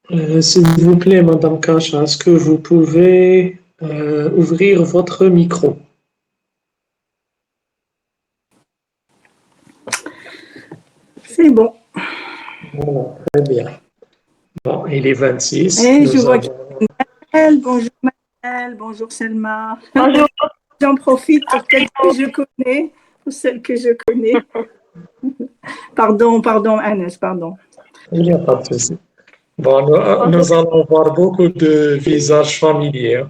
S'il vous plaît, Madame Kacha, est-ce que vous pouvez ouvrir votre micro? C'est bon. Voilà, très bien. Bon, il est 26. Et je Nous vois qu'il avons. y a Maëlle. Bonjour Maëlle, bonjour Selma. Bonjour. J'en profite pour celles que je connais, pour celles que je connais. Pardon Agnès, pardon. Il n'y a pas de souci. Bon, Bonjour. nous allons voir beaucoup de visages familiers.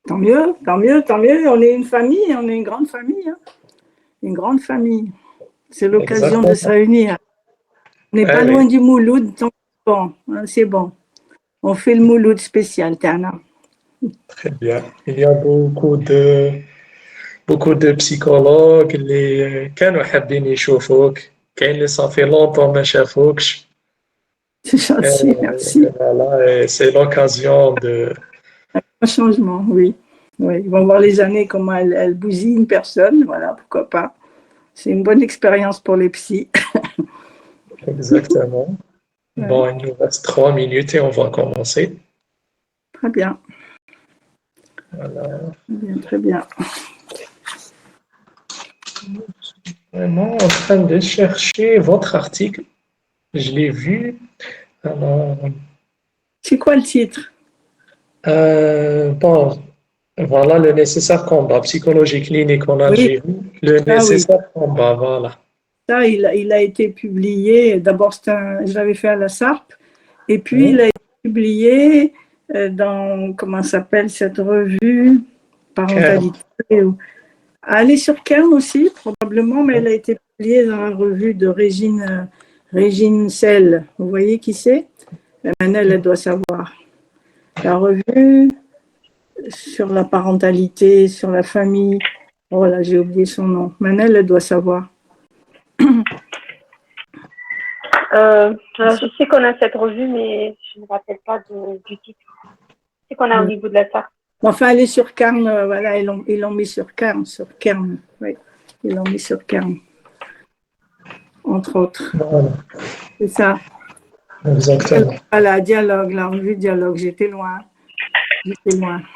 Tant mieux, tant mieux, tant mieux. On est une famille, on est une grande famille. Hein. Une grande famille. C'est l'occasion de se Exactement. réunir. On n'est Eh pas loin oui, du Mouloud, donc bon, hein, c'est bon. On fait le Mouloud spécial, Tana. très bien. Il y a beaucoup de psychologues اللي كانوا حابين يشوفوك. كاين اللي صافي longtemps ما شافوكش. C'est gentil, merci. Voilà, et c'est l'occasion de. Un changement, oui. Oui. Ils vont voir les années, comment elles bousillent une personne. Voilà, pourquoi pas. C'est une bonne expérience pour les psys. Exactement. Ouais, Bon, il nous reste 3 minutes et on va commencer. très bien. Voilà. Bien, très bien. Vraiment en train de chercher votre article. Je l'ai vu. Alors, C'est quoi le titre? bon, voilà le nécessaire combat, psychologie clinique en Oui, Algérie. Le ça, oui. nécessaire combat, voilà. Ça, il a été publié. D'abord, je l'avais fait à la SARP. Et puis, il Oui. a été publié dans, comment s'appelle cette revue? Parentalité. Elle est sur Kern aussi, probablement, mais elle a été publiée dans la revue de Régine Sell. Vous voyez qui c'est? Manel, elle doit savoir. La revue sur la parentalité, sur la famille. Oh là, j'ai oublié son nom. Manel, elle doit savoir. Je sais qu'on a cette revue, mais je ne me rappelle pas du titre. Je sais qu'on a au niveau de la SAR. Enfin, elle est sur Kern, voilà, ils l'ont mis sur Kern, oui. Ils l'ont mis sur Kern, entre autres. Voilà, C'est ça. exactement. Voilà, Dialogue, la revue Dialogue, j'étais loin.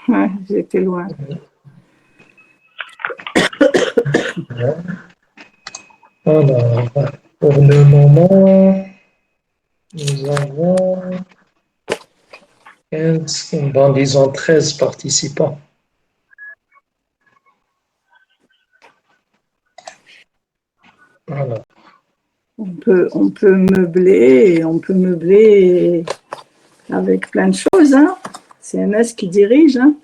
Ouais, j'étais loin. Alors, pour le moment, nous avons 15, bon, disons 13 participants. Voilà. On peut meubler avec plein de choses. Hein. C'est MS qui dirige. Hein.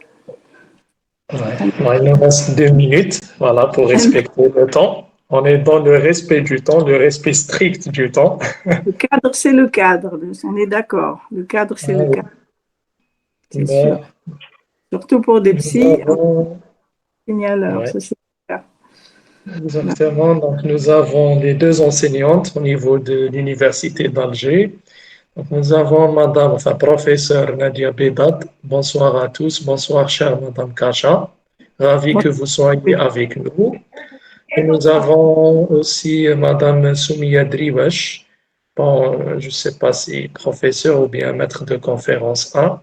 Ouais. Bon, il nous reste 2 minutes, voilà, pour respecter le temps. On est dans le respect du temps, le respect strict du temps. Le cadre, c'est le cadre. On est d'accord. Le cadre, c'est le cadre. C'est sûr. Surtout pour des psys, signaleurs. Ouais. Ça, c'est clair. Exactement. Donc, nous avons les 2 enseignantes au niveau de l'Université d'Alger. Donc, nous avons professeur Nadia Bedat. Bonsoir à tous. Bonsoir, chère Madame Kacha. Ravi que vous soyez avec nous. Et nous avons aussi Madame Soumia Driwesh. Bon, je ne sais pas si professeur ou bien maître de conférence 1.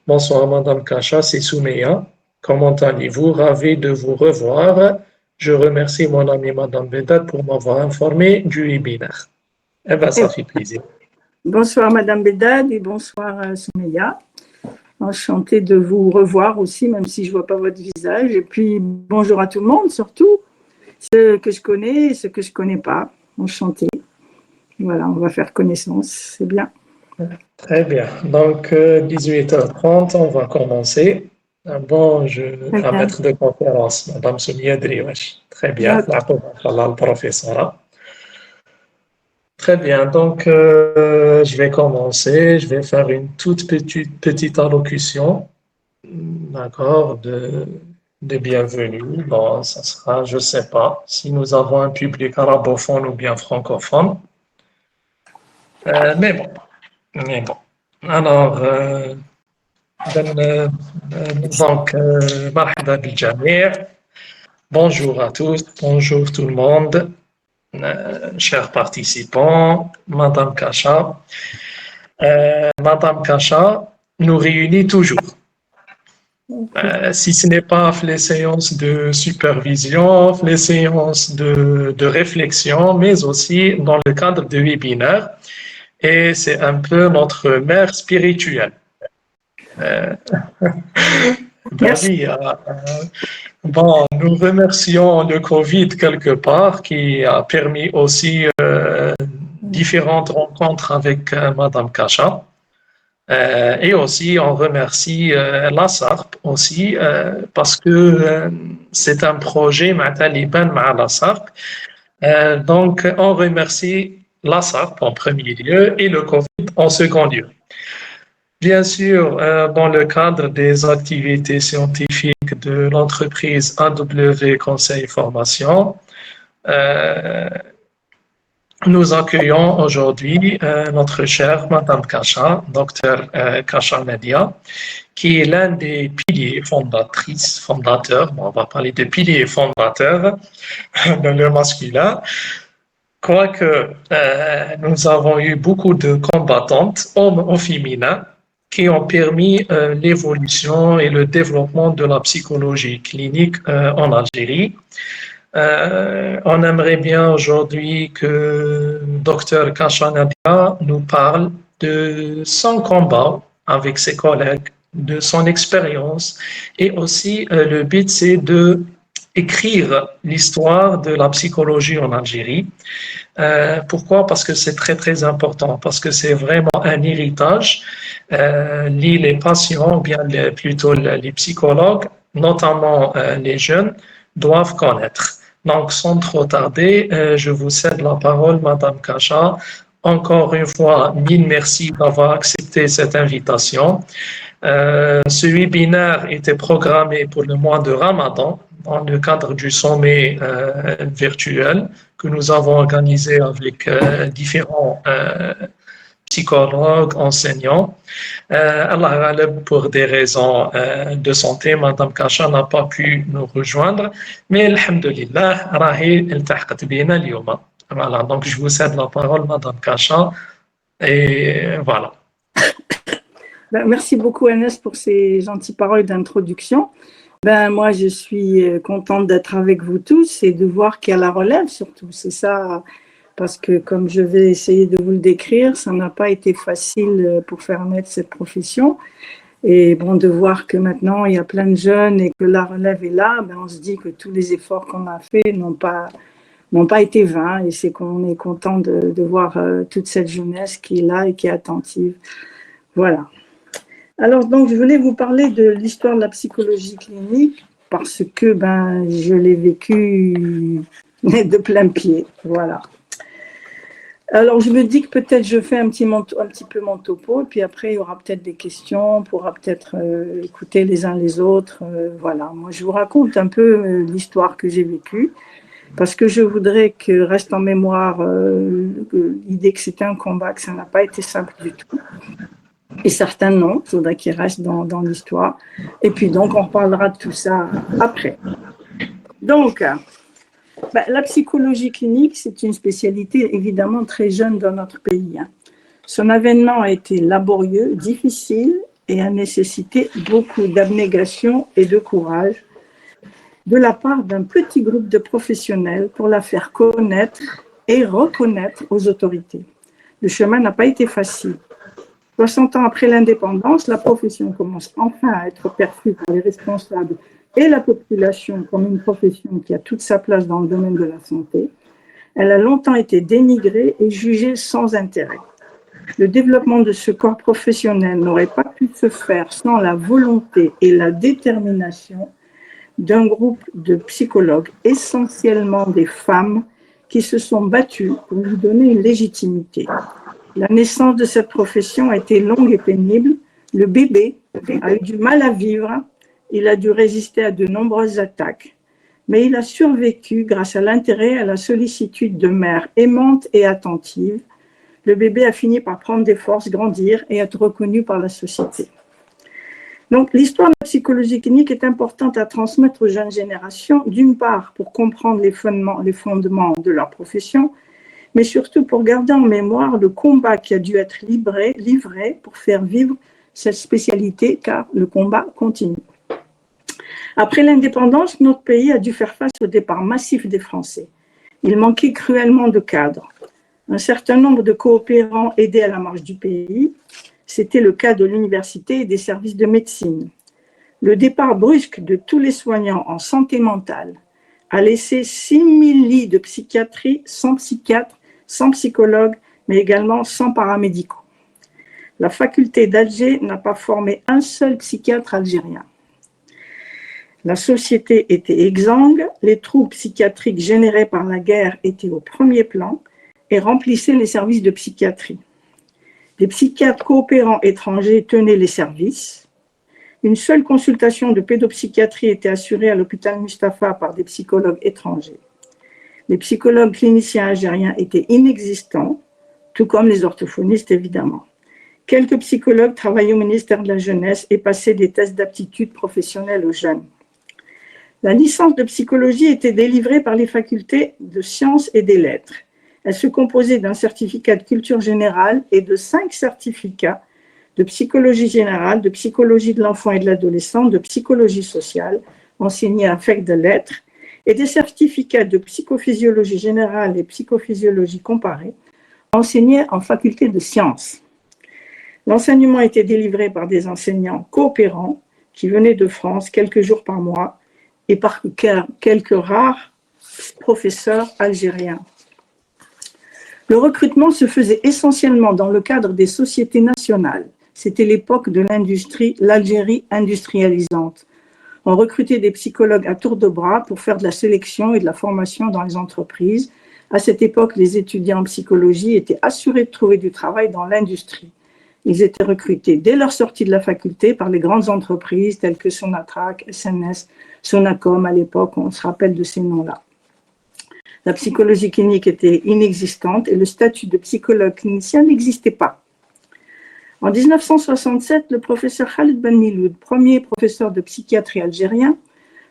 Bonsoir Madame Kacha, c'est Soumia. Comment allez-vous? Ravi de vous revoir. Je remercie mon ami Madame Bedat pour m'avoir informé du webinaire. Eh bien, ça fait plaisir. Bonsoir Madame Bedad et bonsoir Soumeya. Enchantée de vous revoir aussi, même si je ne vois pas votre visage. Et puis bonjour à tout le monde, surtout ceux que je connais et ceux que je ne connais pas. Enchantée. Voilà, on va faire connaissance, c'est bien. Très bien. Donc, 18h30, on va commencer. Bon, un maître de conférence, Madame Soumia Driwesh. Très bien. Le professeur. Très bien. Donc, je vais commencer. Je vais faire une toute petite allocution, d'accord, de bienvenue. Bon, ça sera, je ne sais pas, si nous avons un public arabophone ou bien francophone. Mais bon. Alors, donc, مرحبا بالجميع. Bonjour à tous, bonjour tout le monde, chers participants, Madame Kacha. Madame Kacha nous réunit toujours. Si ce n'est pas les séances de supervision, les séances de réflexion, mais aussi dans le cadre de webinaires. Et c'est un peu notre mère spirituelle. Merci. Bon, nous remercions le Covid quelque part qui a permis aussi différentes rencontres avec Madame Kacha. Et aussi, on remercie la SARP aussi parce que c'est un projet Mataliban ma la SARP. Donc, on remercie la SARP en premier lieu et le Covid en second lieu. Bien sûr, dans le cadre des activités scientifiques de l'entreprise AW Conseil Formation, nous accueillons aujourd'hui notre chère Madame Kacha, Dr Kacha Nadia, qui est l'un des piliers fondateurs, bon, on va parler de piliers fondateurs dans le masculin, quoique nous avons eu beaucoup de combattantes, hommes ou féminins, qui ont permis l'évolution et le développement de la psychologie clinique en Algérie. On aimerait bien aujourd'hui que Dr Kacha Nadia nous parle de son combat avec ses collègues, de son expérience, et aussi le but c'est de écrire l'histoire de la psychologie en Algérie. Pourquoi? Parce que c'est très très important, parce que c'est vraiment un héritage. Les patients, ou bien plutôt les psychologues, notamment les jeunes, doivent connaître. Donc, sans trop tarder, je vous cède la parole, Madame Kacha. Encore une fois, mille merci d'avoir accepté cette invitation. Ce webinaire était programmé pour le mois de Ramadan dans le cadre du sommet virtuel que nous avons organisé avec différents psychologues, enseignants. Allah, pour des raisons de santé, Madame Kacha n'a pas pu nous rejoindre, mais alhamdulillah, rahi iltahqat bina al-yawma. Voilà, donc je vous cède la parole, Madame Kacha, et voilà. Merci beaucoup, Agnès, pour ces gentilles paroles d'introduction. Moi, je suis contente d'être avec vous tous et de voir qu'il y a la relève surtout. C'est ça, parce que comme je vais essayer de vous le décrire, ça n'a pas été facile pour faire naître cette profession. Et bon, de voir que maintenant, il y a plein de jeunes et que la relève est là, on se dit que tous les efforts qu'on a faits n'ont pas été vains. Et c'est qu'on est content de voir toute cette jeunesse qui est là et qui est attentive. Voilà. Alors, donc, je voulais vous parler de l'histoire de la psychologie clinique parce que je l'ai vécu de plein pied. Voilà. Alors, je me dis que peut-être je fais un petit peu mon topo, et puis après, il y aura peut-être des questions, on pourra peut-être écouter les uns les autres. Voilà. Moi, je vous raconte un peu l'histoire que j'ai vécue parce que je voudrais que reste en mémoire l'idée que c'était un combat, que ça n'a pas été simple du tout. Et certains non, il faudrait qu'ils restent dans l'histoire. Et puis donc, on reparlera de tout ça après. Donc, la psychologie clinique, c'est une spécialité évidemment très jeune dans notre pays. Son avènement a été laborieux, difficile et a nécessité beaucoup d'abnégation et de courage de la part d'un petit groupe de professionnels pour la faire connaître et reconnaître aux autorités. Le chemin n'a pas été facile. 60 ans après l'indépendance, la profession commence enfin à être perçue par les responsables et la population comme une profession qui a toute sa place dans le domaine de la santé. Elle a longtemps été dénigrée et jugée sans intérêt. Le développement de ce corps professionnel n'aurait pas pu se faire sans la volonté et la détermination d'un groupe de psychologues, essentiellement des femmes, qui se sont battues pour lui donner une légitimité. La naissance de cette profession a été longue et pénible. Le bébé a eu du mal à vivre. Il a dû résister à de nombreuses attaques. Mais il a survécu grâce à l'intérêt et à la sollicitude de mères aimantes et attentives. Le bébé a fini par prendre des forces, grandir et être reconnu par la société. Donc, l'histoire de la psychologie clinique est importante à transmettre aux jeunes générations, d'une part pour comprendre les fondements de leur profession, mais surtout pour garder en mémoire le combat qui a dû être livré pour faire vivre cette spécialité, car le combat continue. Après l'indépendance, notre pays a dû faire face au départ massif des Français. Il manquait cruellement de cadres. Un certain nombre de coopérants aidaient à la marche du pays. C'était le cas de l'université et des services de médecine. Le départ brusque de tous les soignants en santé mentale a laissé 6 000 lits de psychiatrie sans psychiatre, sans psychologue, mais également sans paramédicaux. La faculté d'Alger n'a pas formé un seul psychiatre algérien. La société était exsangue, les troubles psychiatriques générés par la guerre étaient au premier plan et remplissaient les services de psychiatrie. Des psychiatres coopérants étrangers tenaient les services. Une seule consultation de pédopsychiatrie était assurée à l'hôpital Mustapha par des psychologues étrangers. Les psychologues cliniciens algériens étaient inexistants, tout comme les orthophonistes évidemment. Quelques psychologues travaillaient au ministère de la Jeunesse et passaient des tests d'aptitude professionnelle aux jeunes. La licence de psychologie était délivrée par les facultés de sciences et des lettres. Elle se composait d'un certificat de culture générale et de 5 certificats de psychologie générale, de psychologie de l'enfant et de l'adolescent, de psychologie sociale, enseignés à fac de lettres, et des certificats de psychophysiologie générale et psychophysiologie comparée, enseignés en faculté de sciences. L'enseignement était délivré par des enseignants coopérants qui venaient de France quelques jours par mois et par quelques rares professeurs algériens. Le recrutement se faisait essentiellement dans le cadre des sociétés nationales. C'était l'époque de l'industrie, l'Algérie industrialisante. On recrutait des psychologues à tour de bras pour faire de la sélection et de la formation dans les entreprises. À cette époque, les étudiants en psychologie étaient assurés de trouver du travail dans l'industrie. Ils étaient recrutés dès leur sortie de la faculté par les grandes entreprises telles que Sonatrach, SNS, Sonacom à l'époque, on se rappelle de ces noms-là. La psychologie clinique était inexistante et le statut de psychologue clinicien n'existait pas. En 1967, le professeur Khaled Ben Miloud, premier professeur de psychiatrie algérien,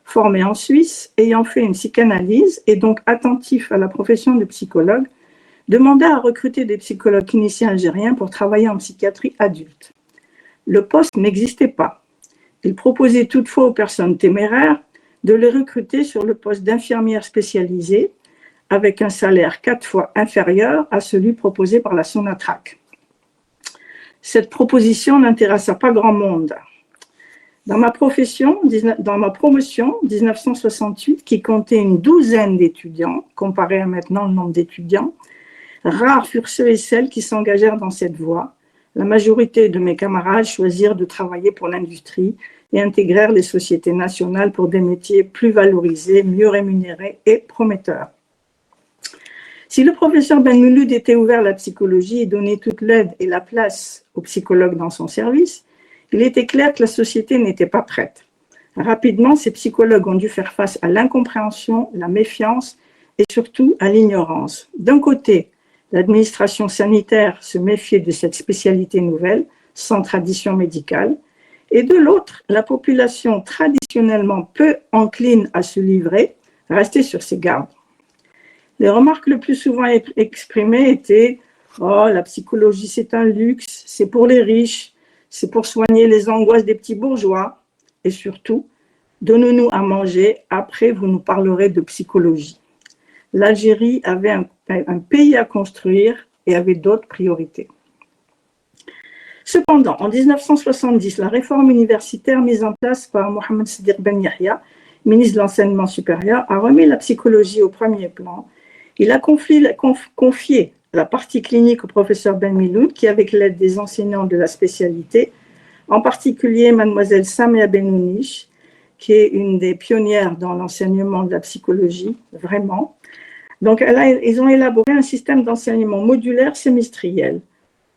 formé en Suisse, ayant fait une psychanalyse et donc attentif à la profession de psychologue, demanda à recruter des psychologues cliniciens algériens pour travailler en psychiatrie adulte. Le poste n'existait pas. Il proposait toutefois aux personnes téméraires de les recruter sur le poste d'infirmière spécialisée avec un salaire 4 fois inférieur à celui proposé par la Sonatrach. Cette proposition n'intéressa pas grand monde. Dans ma promotion 1968, qui comptait une douzaine d'étudiants, comparé à maintenant le nombre d'étudiants, rares furent ceux et celles qui s'engagèrent dans cette voie. La majorité de mes camarades choisirent de travailler pour l'industrie et intégrèrent les sociétés nationales pour des métiers plus valorisés, mieux rémunérés et prometteurs. Si le professeur Ben Miloud était ouvert à la psychologie et donnait toute l'aide et la place aux psychologues dans son service, il était clair que la société n'était pas prête. Rapidement, ces psychologues ont dû faire face à l'incompréhension, la méfiance et surtout à l'ignorance. D'un côté, l'administration sanitaire se méfiait de cette spécialité nouvelle, sans tradition médicale, et de l'autre, la population traditionnellement peu encline à se livrer restait sur ses gardes. Les remarques le plus souvent exprimées étaient « Oh, la psychologie, c'est un luxe, c'est pour les riches, c'est pour soigner les angoisses des petits bourgeois. » Et surtout, « Donnez-nous à manger, après vous nous parlerez de psychologie. » L'Algérie avait un pays à construire et avait d'autres priorités. Cependant, en 1970, la réforme universitaire mise en place par Mohamed Siddiq Ben Yahya, ministre de l'Enseignement supérieur, a remis la psychologie au premier plan. Il a confié la partie clinique au professeur Ben Miloud, qui, avec l'aide des enseignants de la spécialité, en particulier mademoiselle Samia Benouniche, qui est une des pionnières dans l'enseignement de la psychologie, vraiment. Donc, ils ont élaboré un système d'enseignement modulaire sémestriel.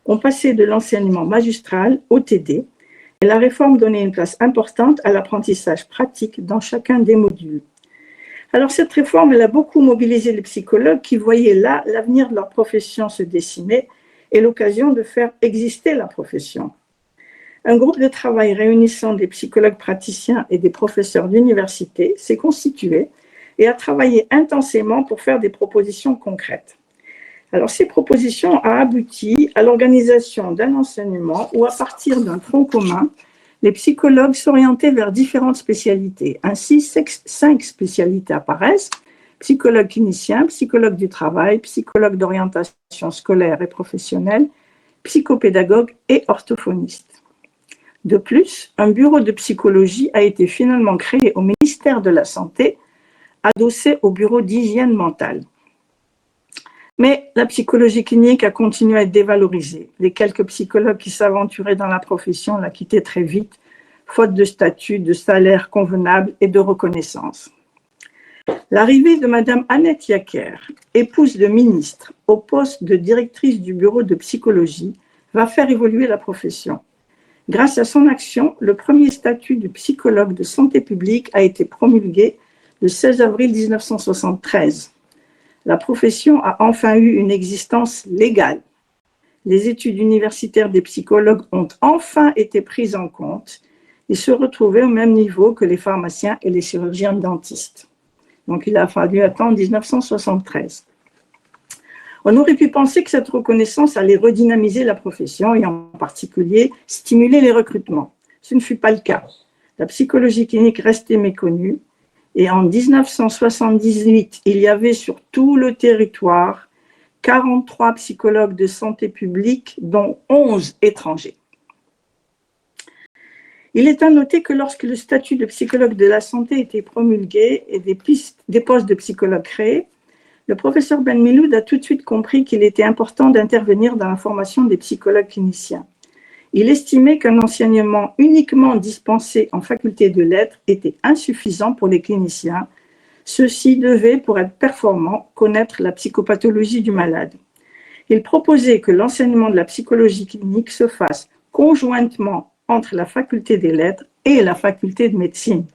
On passait de l'enseignement magistral au TD, et la réforme donnait une place importante à l'apprentissage pratique dans chacun des modules. Alors, cette réforme, elle a beaucoup mobilisé les psychologues qui voyaient là l'avenir de leur profession se dessiner et l'occasion de faire exister la profession. Un groupe de travail réunissant des psychologues praticiens et des professeurs d'université s'est constitué et a travaillé intensément pour faire des propositions concrètes. Alors, ces propositions ont abouti à l'organisation d'un enseignement où, à partir d'un tronc commun, les psychologues s'orientaient vers différentes spécialités. Ainsi, 5 spécialités apparaissent: psychologue clinicien, psychologue du travail, psychologue d'orientation scolaire et professionnelle, psychopédagogue et orthophoniste. De plus, un bureau de psychologie a été finalement créé au ministère de la Santé, adossé au bureau d'hygiène mentale. Mais la psychologie clinique a continué à être dévalorisée. Les quelques psychologues qui s'aventuraient dans la profession la quittaient très vite, faute de statut, de salaire convenable et de reconnaissance. L'arrivée de Madame Annette Yacker, épouse de ministre, au poste de directrice du bureau de psychologie, va faire évoluer la profession. Grâce à son action, le premier statut de psychologue de santé publique a été promulgué le 16 avril 1973. La profession a enfin eu une existence légale. Les études universitaires des psychologues ont enfin été prises en compte et se retrouvaient au même niveau que les pharmaciens et les chirurgiens dentistes. Donc, il a fallu attendre 1973. On aurait pu penser que cette reconnaissance allait redynamiser la profession et en particulier stimuler les recrutements. Ce ne fut pas le cas. La psychologie clinique restait méconnue et en 1978, il y avait sur tout le territoire 43 psychologues de santé publique, dont 11 étrangers. Il est à noter que lorsque le statut de psychologue de la santé était promulgué et des postes de psychologues créés, le professeur Ben Miloud a tout de suite compris qu'il était important d'intervenir dans la formation des psychologues cliniciens. Il estimait qu'un enseignement uniquement dispensé en faculté de lettres était insuffisant pour les cliniciens. Ceux-ci devaient, pour être performants, connaître la psychopathologie du malade. Il proposait que l'enseignement de la psychologie clinique se fasse conjointement entre la faculté des lettres et la faculté de médecine.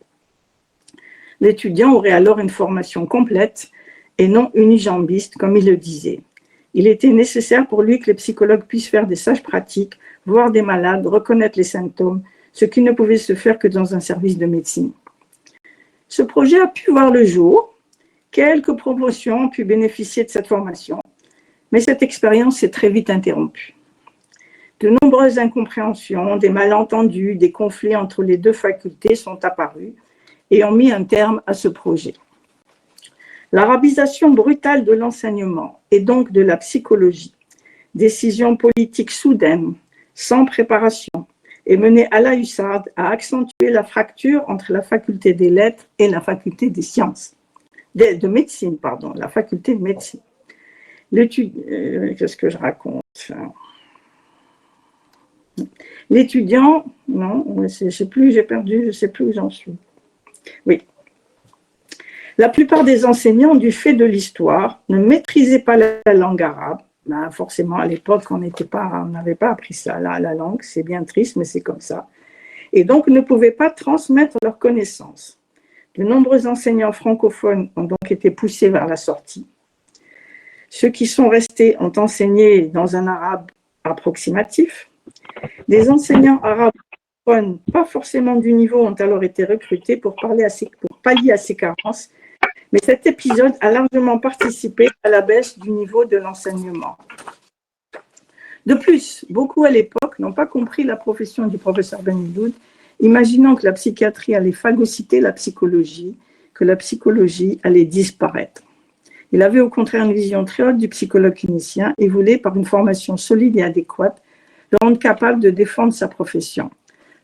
L'étudiant aurait alors une formation complète et non unijambiste, comme il le disait. Il était nécessaire pour lui que les psychologues puissent faire des stages pratiques, voir des malades, reconnaître les symptômes, ce qui ne pouvait se faire que dans un service de médecine. Ce projet a pu voir le jour. Quelques promotions ont pu bénéficier de cette formation, mais cette expérience s'est très vite interrompue. De nombreuses incompréhensions, des malentendus, des conflits entre les deux facultés sont apparus et ont mis un terme à ce projet. L'arabisation brutale de l'enseignement et donc de la psychologie, décision politique soudaine, sans préparation, est menée à la hussarde à accentuer la fracture entre la faculté des lettres et la faculté des sciences, de médecine, pardon, la faculté de médecine. Qu'est-ce que je raconte? L'étudiant, non, je ne sais plus, j'ai perdu, je ne sais plus où j'en suis. Oui. La plupart des enseignants, du fait de l'histoire, ne maîtrisaient pas la langue arabe. Ben, forcément, à l'époque, on n'avait pas appris ça, la langue, c'est bien triste, mais c'est comme ça. Et donc, ne pouvaient pas transmettre leurs connaissances. De nombreux enseignants francophones ont donc été poussés vers la sortie. Ceux qui sont restés ont enseigné dans un arabe approximatif. Des enseignants arabes pas forcément du niveau ont alors été recrutés pour pallier à ces carences, mais cet épisode a largement participé à la baisse du niveau de l'enseignement. De plus, beaucoup à l'époque n'ont pas compris la profession du professeur Ben Miloud, imaginant que la psychiatrie allait phagocyter la psychologie, que la psychologie allait disparaître. Il avait au contraire une vision très haute du psychologue clinicien et voulait, par une formation solide et adéquate, le rendre capable de défendre sa profession.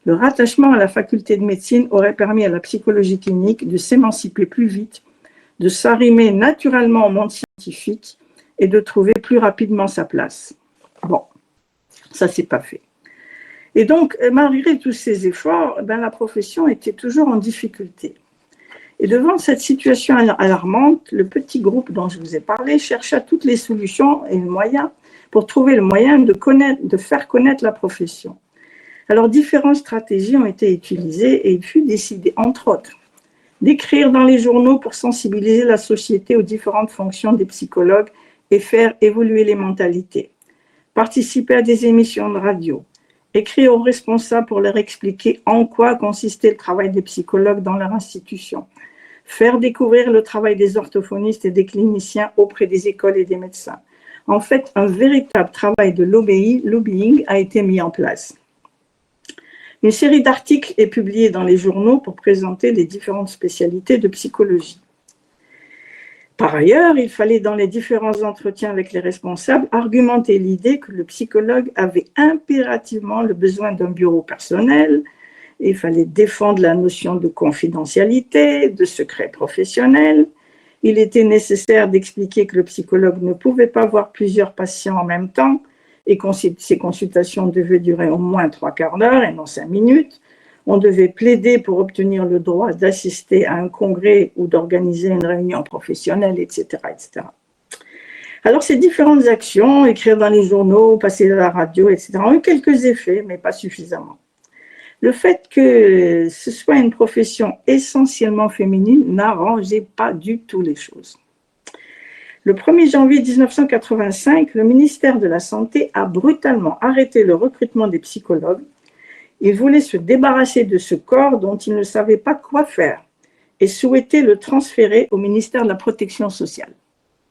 Le rattachement à la faculté de médecine aurait permis à la psychologie clinique de s'émanciper plus vite, de s'arrimer naturellement au monde scientifique et de trouver plus rapidement sa place. Bon, ça c'est pas fait. Et donc, malgré tous ces efforts, la profession était toujours en difficulté. Et devant cette situation alarmante, le petit groupe dont je vous ai parlé chercha toutes les solutions et les moyens pour trouver le moyen de faire connaître la profession. Alors, différentes stratégies ont été utilisées et il fut décidé, entre autres, d'écrire dans les journaux pour sensibiliser la société aux différentes fonctions des psychologues et faire évoluer les mentalités, participer à des émissions de radio, écrire aux responsables pour leur expliquer en quoi consistait le travail des psychologues dans leur institution, faire découvrir le travail des orthophonistes et des cliniciens auprès des écoles et des médecins, En fait, un véritable travail de lobbying a été mis en place. Une série d'articles est publiée dans les journaux pour présenter les différentes spécialités de psychologie. Par ailleurs, il fallait dans les différents entretiens avec les responsables argumenter l'idée que le psychologue avait impérativement le besoin d'un bureau personnel. Il fallait défendre la notion de confidentialité, de secret professionnel. Il était nécessaire d'expliquer que le psychologue ne pouvait pas voir plusieurs patients en même temps et que ces consultations devaient durer au moins 3/4 d'heure et non 5 minutes. On devait plaider pour obtenir le droit d'assister à un congrès ou d'organiser une réunion professionnelle, etc., etc. Alors, ces différentes actions, écrire dans les journaux, passer à la radio, etc., ont eu quelques effets, mais pas suffisamment. Le fait que ce soit une profession essentiellement féminine n'arrangeait pas du tout les choses. Le 1er janvier 1985, le ministère de la Santé a brutalement arrêté le recrutement des psychologues. Il voulait se débarrasser de ce corps dont il ne savait pas quoi faire et souhaitait le transférer au ministère de la Protection sociale.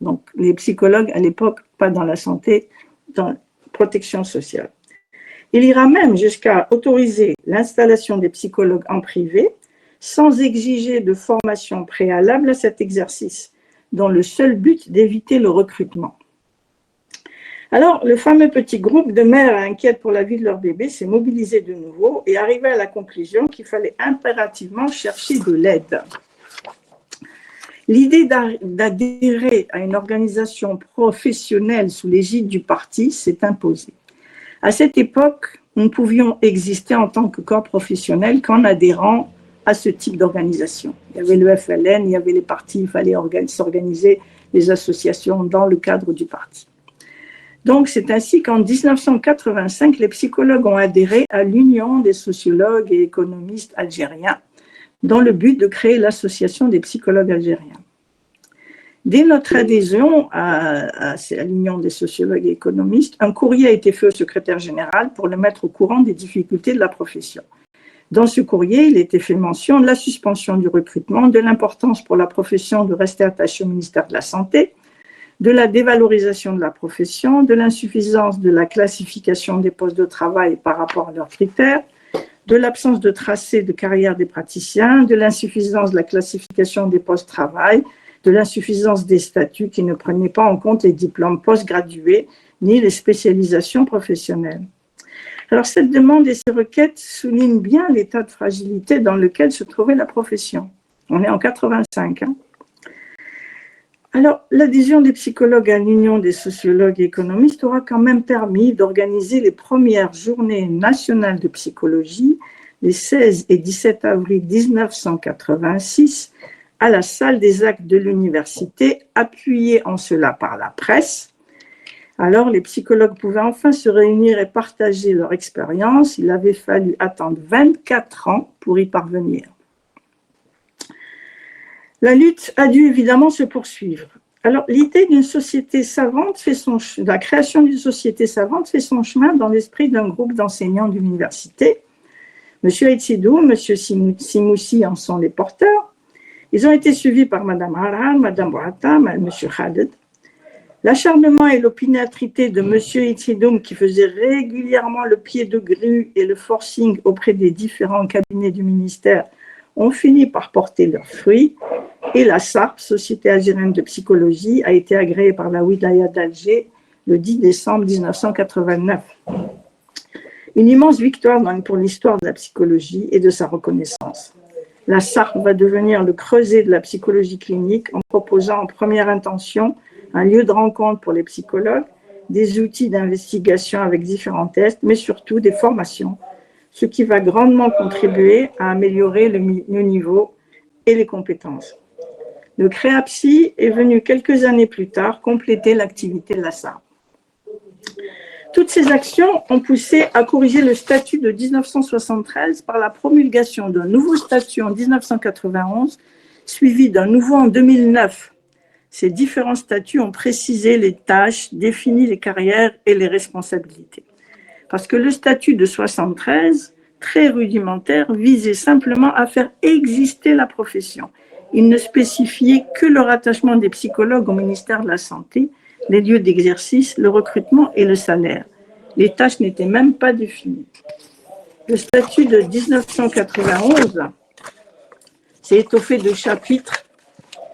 Donc, les psychologues, à l'époque, pas dans la santé, dans la protection sociale. Il ira même jusqu'à autoriser l'installation des psychologues en privé sans exiger de formation préalable à cet exercice, dans le seul but d'éviter le recrutement. Alors, le fameux petit groupe de mères inquiètes pour la vie de leur bébé s'est mobilisé de nouveau et arrivé à la conclusion qu'il fallait impérativement chercher de l'aide. L'idée d'adhérer à une organisation professionnelle sous l'égide du parti s'est imposée. À cette époque, nous ne pouvions exister en tant que corps professionnel qu'en adhérant à ce type d'organisation. Il y avait le FLN, il y avait les partis, il fallait s'organiser les associations dans le cadre du parti. Donc, c'est ainsi qu'en 1985, les psychologues ont adhéré à l'Union des sociologues et économistes algériens dans le but de créer l'Association des psychologues algériens. Dès notre adhésion à l'Union des sociologues et économistes, un courrier a été fait au secrétaire général pour le mettre au courant des difficultés de la profession. Dans ce courrier, il était fait mention de la suspension du recrutement, de l'importance pour la profession de rester attachée au ministère de la Santé, de la dévalorisation de la profession, de l'insuffisance de la classification des postes de travail par rapport à leurs critères, de l'absence de tracé de carrière des praticiens, de l'insuffisance de la classification des postes de travail, de l'insuffisance des statuts qui ne prenaient pas en compte les diplômes postgradués ni les spécialisations professionnelles. Alors, cette demande et ces requêtes soulignent bien l'état de fragilité dans lequel se trouvait la profession. On est en 85. Alors, l'adhésion des psychologues à l'Union des sociologues et économistes aura quand même permis d'organiser les premières journées nationales de psychologie, les 16 et 17 avril 1986, à la salle des actes de l'université, appuyée en cela par la presse. Alors, les psychologues pouvaient enfin se réunir et partager leur expérience. Il avait fallu attendre 24 ans pour y parvenir. La lutte a dû évidemment se poursuivre. Alors, l'idée d'une société savante la création d'une société savante fait son chemin dans l'esprit d'un groupe d'enseignants d'université. M. Aïtsidou, M. Simoussi en sont les porteurs. Ils ont été suivis par Mme Haran, Mme Bouhata, M. Khaled. L'acharnement et l'opiniâtreté de M. Aïtsidoum, qui faisait régulièrement le pied de grue et le forcing auprès des différents cabinets du ministère, ont fini par porter leurs fruits. Et la SARP, Société algérienne de psychologie, a été agréée par la Wilaya d'Alger le 10 décembre 1989. Une immense victoire pour l'histoire de la psychologie et de sa reconnaissance. La SARP va devenir le creuset de la psychologie clinique en proposant en première intention un lieu de rencontre pour les psychologues, des outils d'investigation avec différents tests, mais surtout des formations, ce qui va grandement contribuer à améliorer le niveau et les compétences. Le CREAPSY est venu quelques années plus tard compléter l'activité de la SARP. Toutes ces actions ont poussé à corriger le statut de 1973 par la promulgation d'un nouveau statut en 1991, suivi d'un nouveau en 2009. Ces différents statuts ont précisé les tâches, défini les carrières et les responsabilités. Parce que le statut de 73, très rudimentaire, visait simplement à faire exister la profession. Il ne spécifiait que le rattachement des psychologues au ministère de la Santé, les lieux d'exercice, le recrutement et le salaire. Les tâches n'étaient même pas définies. Le statut de 1991 s'est étoffé de chapitres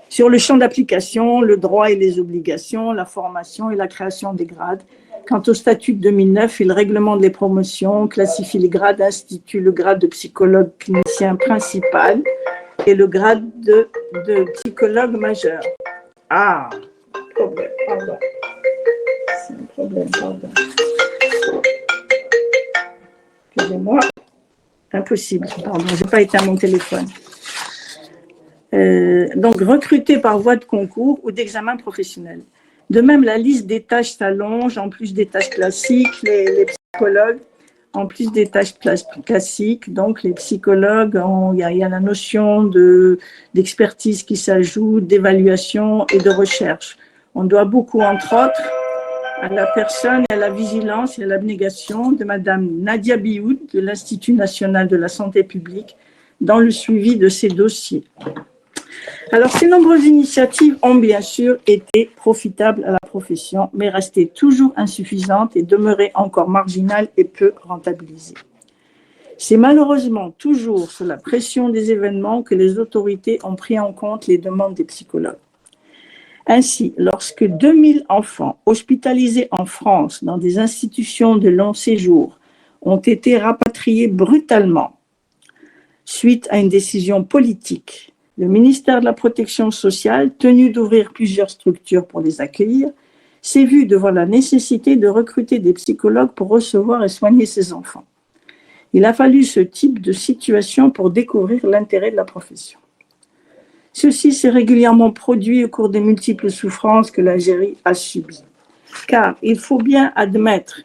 sur le champ d'application, le droit et les obligations, la formation et la création des grades. Quant au statut de 2009, il réglemente les promotions, classifie les grades, institue le grade de psychologue clinicien principal et le grade de psychologue majeur. Ah, problème, pardon. C'est un problème, pardon. Excusez-moi. Impossible, pardon, je n'ai pas éteint mon téléphone. Donc, recruté par voie de concours ou d'examen professionnel. De même, la liste des tâches s'allonge, en plus des tâches classiques, les psychologues, en plus des tâches classiques, donc les psychologues, il y a la notion d'expertise qui s'ajoute, d'évaluation et de recherche. On doit beaucoup, entre autres, à la personne, à la vigilance et à l'abnégation de Madame Nadia Bioud de l'Institut national de la santé publique dans le suivi de ces dossiers. Alors, ces nombreuses initiatives ont bien sûr été profitables à la profession, mais restaient toujours insuffisantes et demeuraient encore marginales et peu rentabilisées. C'est malheureusement toujours sous la pression des événements que les autorités ont pris en compte les demandes des psychologues. Ainsi, lorsque 2000 enfants hospitalisés en France dans des institutions de long séjour ont été rapatriés brutalement suite à une décision politique, le ministère de la Protection sociale, tenu d'ouvrir plusieurs structures pour les accueillir, s'est vu devant la nécessité de recruter des psychologues pour recevoir et soigner ces enfants. Il a fallu ce type de situation pour découvrir l'intérêt de la profession. Ceci s'est régulièrement produit au cours des multiples souffrances que l'Algérie a subies. Car il faut bien admettre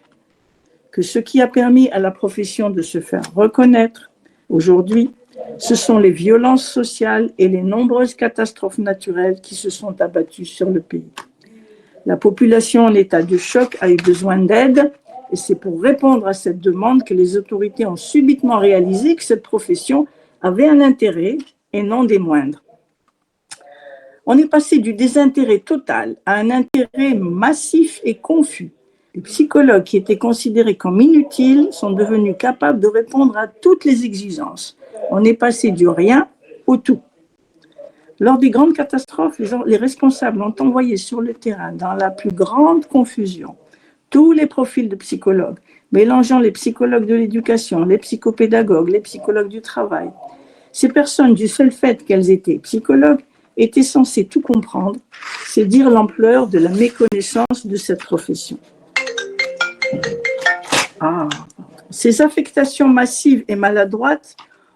que ce qui a permis à la profession de se faire reconnaître aujourd'hui, ce sont les violences sociales et les nombreuses catastrophes naturelles qui se sont abattues sur le pays. La population en état de choc a eu besoin d'aide et c'est pour répondre à cette demande que les autorités ont subitement réalisé que cette profession avait un intérêt et non des moindres. On est passé du désintérêt total à un intérêt massif et confus. Les psychologues qui étaient considérés comme inutiles sont devenus capables de répondre à toutes les exigences. On est passé du rien au tout. Lors des grandes catastrophes, les responsables ont envoyé sur le terrain, dans la plus grande confusion, tous les profils de psychologues, mélangeant les psychologues de l'éducation, les psychopédagogues, les psychologues du travail. Ces personnes, du seul fait qu'elles étaient psychologues, étaient censées tout comprendre. C'est dire l'ampleur de la méconnaissance de cette profession. Ces affectations massives et maladroites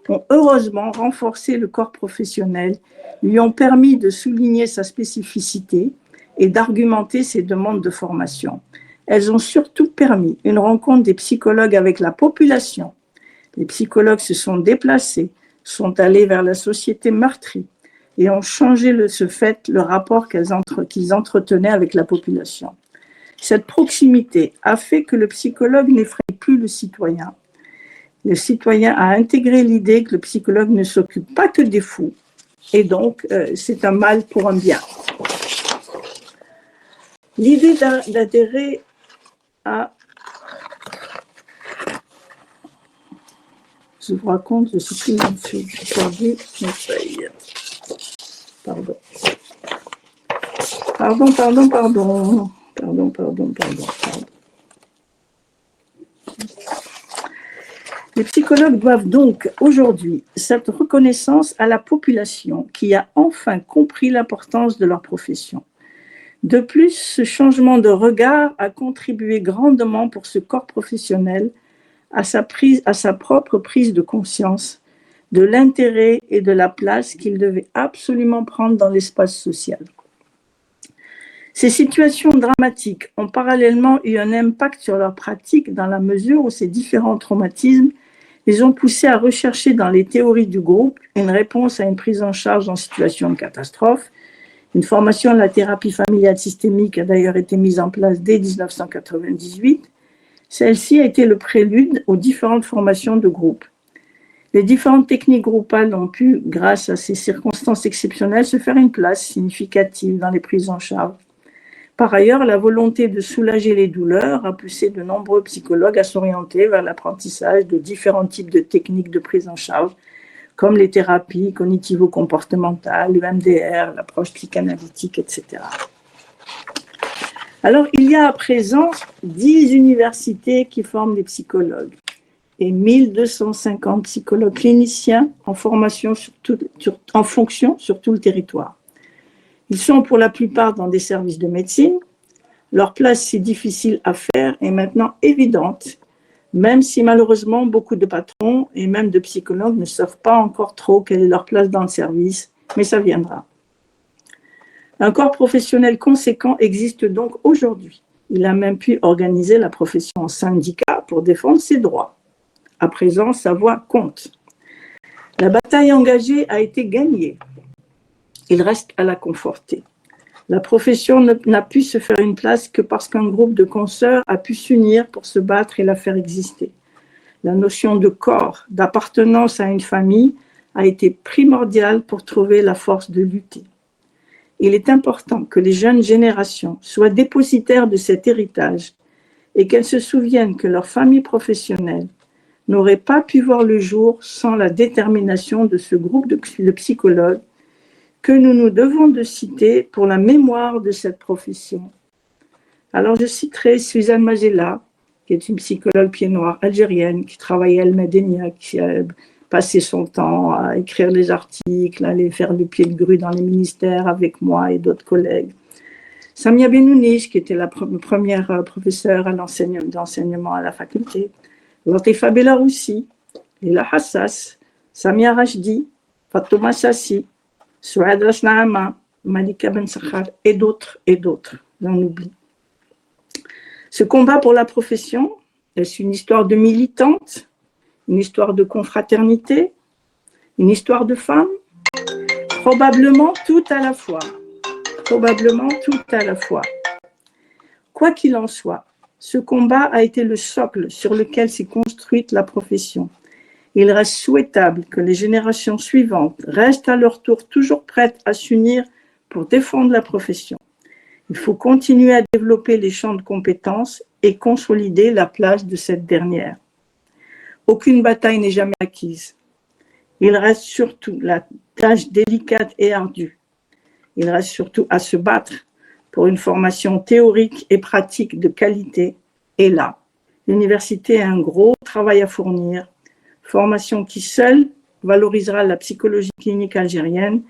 ont heureusement renforcé le corps professionnel, lui ont permis de souligner sa spécificité et d'argumenter ses demandes de formation. Elles ont surtout permis une rencontre des psychologues avec la population. Les psychologues se sont déplacés, sont allés vers la société meurtrie et ont changé de ce fait le rapport qu'ils entretenaient avec la population. Cette proximité a fait que le psychologue n'effraie plus le citoyen. Le citoyen a intégré l'idée que le psychologue ne s'occupe pas que des fous. Et donc, c'est un mal pour un bien. L'idée d'adhérer à... Je vous raconte, je suis plus là-dessus. J'ai perdu mes feuilles. Pardon. Les psychologues doivent donc aujourd'hui cette reconnaissance à la population qui a enfin compris l'importance de leur profession. De plus, ce changement de regard a contribué grandement pour ce corps professionnel à sa propre prise de conscience de l'intérêt et de la place qu'il devait absolument prendre dans l'espace social. Ces situations dramatiques ont parallèlement eu un impact sur leur pratique dans la mesure où ces différents traumatismes les ont poussés à rechercher dans les théories du groupe une réponse à une prise en charge en situation de catastrophe. Une formation de la thérapie familiale systémique a d'ailleurs été mise en place dès 1998. Celle-ci a été le prélude aux différentes formations de groupe. Les différentes techniques groupales ont pu, grâce à ces circonstances exceptionnelles, se faire une place significative dans les prises en charge. Par ailleurs, la volonté de soulager les douleurs a poussé de nombreux psychologues à s'orienter vers l'apprentissage de différents types de techniques de prise en charge, comme les thérapies cognitivo-comportementales, l'EMDR, l'approche psychanalytique, etc. Alors, il y a à présent 10 universités qui forment des psychologues et 1250 psychologues cliniciens en formation en fonction sur tout le territoire. Ils sont pour la plupart dans des services de médecine. Leur place, si difficile à faire, est maintenant évidente, même si malheureusement beaucoup de patrons et même de psychologues ne savent pas encore trop quelle est leur place dans le service, mais ça viendra. Un corps professionnel conséquent existe donc aujourd'hui. Il a même pu organiser la profession en syndicat pour défendre ses droits. À présent, sa voix compte. La bataille engagée a été gagnée. Il reste à la conforter. La profession n'a pu se faire une place que parce qu'un groupe de consoeurs a pu s'unir pour se battre et la faire exister. La notion de corps, d'appartenance à une famille a été primordiale pour trouver la force de lutter. Il est important que les jeunes générations soient dépositaires de cet héritage et qu'elles se souviennent que leur famille professionnelle n'aurait pas pu voir le jour sans la détermination de ce groupe de psychologues que nous nous devons de citer pour la mémoire de cette profession. Alors je citerai Suzanne Magella, qui est une psychologue pied-noir algérienne, qui travaillait à El Medenia, qui a passé son temps à écrire des articles, à aller faire le pied de grue dans les ministères avec moi et d'autres collègues. Samia Benouniche, qui était la première professeure à d'enseignement à la faculté. Latifa Belaroussi, Lila Hassas, Samia Rachdi, Fatouma Sassi, Souad Rasnaama, Malika Ben Sakhar et d'autres, j'en oublie. Ce combat pour la profession, est une histoire de militante, une histoire de confraternité, une histoire de femmes, probablement tout à la fois. Probablement tout à la fois. Quoi qu'il en soit, ce combat a été le socle sur lequel s'est construite la profession. Il reste souhaitable que les générations suivantes restent à leur tour toujours prêtes à s'unir pour défendre la profession. Il faut continuer à développer les champs de compétences et consolider la place de cette dernière. Aucune bataille n'est jamais acquise. Il reste surtout la tâche délicate et ardue. Il reste surtout à se battre pour une formation théorique et pratique de qualité. Et là, l'université a un gros travail à fournir. Formation qui seule valorisera la psychologie clinique algérienne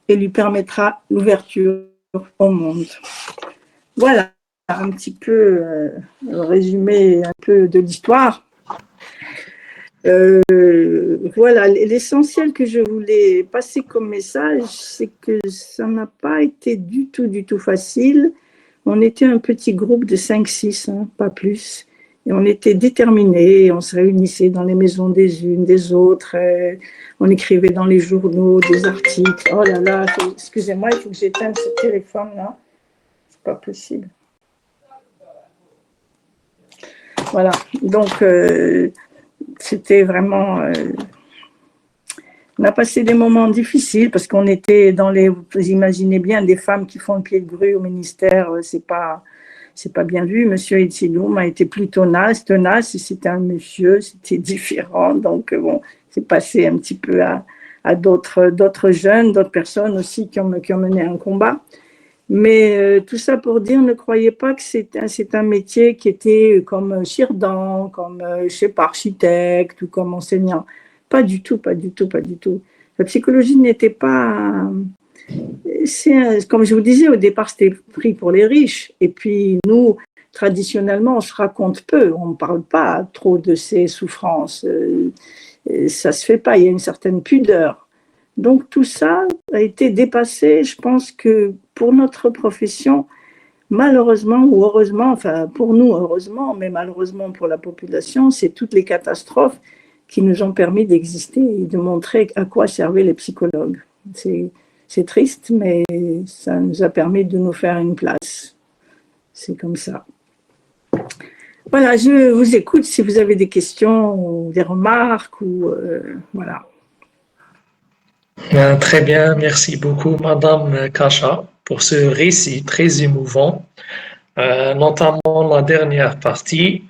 et lui permettra l'ouverture au monde. Voilà un petit peu résumé un peu de l'histoire. Voilà, l'essentiel que je voulais passer comme message, c'est que ça n'a pas été du tout facile. On était un petit groupe de 5-6, pas plus. Et on était déterminés, on se réunissait dans les maisons des unes, des autres, on écrivait dans les journaux des articles. Oh là là, excusez-moi, il faut que j'éteigne ce téléphone-là. C'est pas possible. Voilà, donc c'était vraiment... on a passé des moments difficiles parce qu'on était dans les... Vous imaginez bien, des femmes qui font le pied de grue au ministère, c'est pas bien vu. Monsieur Etsiloum a été plutôt tenace, et c'était un monsieur, c'était différent. Donc, bon, c'est passé un petit peu à d'autres jeunes, d'autres personnes aussi qui ont mené un combat. Mais tout ça pour dire, ne croyez pas que c'est un métier qui était comme chirdan, comme, je sais pas, architecte ou comme enseignant. Pas du tout. La psychologie n'était pas... comme je vous disais, au départ, c'était pris pour les riches. Et puis, nous, traditionnellement, on se raconte peu. On ne parle pas trop de ces souffrances. Ça ne se fait pas. Il y a une certaine pudeur. Donc, tout ça a été dépassé. Je pense que pour notre profession, malheureusement ou heureusement, enfin, pour nous, heureusement, mais malheureusement pour la population, c'est toutes les catastrophes qui nous ont permis d'exister et de montrer à quoi servaient les psychologues. C'est triste, mais ça nous a permis de nous faire une place. C'est comme ça. Voilà, je vous écoute si vous avez des questions ou des remarques. Voilà. Très bien, merci beaucoup, Madame Kacha, pour ce récit très émouvant, notamment la dernière partie.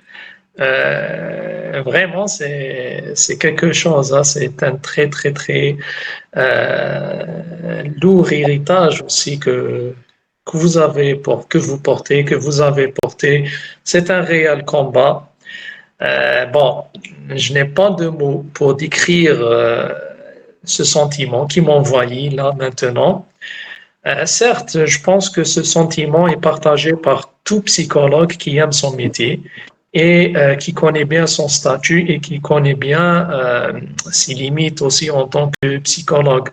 Vraiment, c'est quelque chose, hein, c'est un très, très, très lourd héritage aussi que vous avez, que vous portez, que vous avez porté. C'est un réel combat. Bon, je n'ai pas de mots pour décrire ce sentiment qui m'envahit là maintenant. Certes, je pense que ce sentiment est partagé par tout psychologue qui aime son métier et qui connaît bien son statut et qui connaît bien ses limites aussi en tant que psychologue.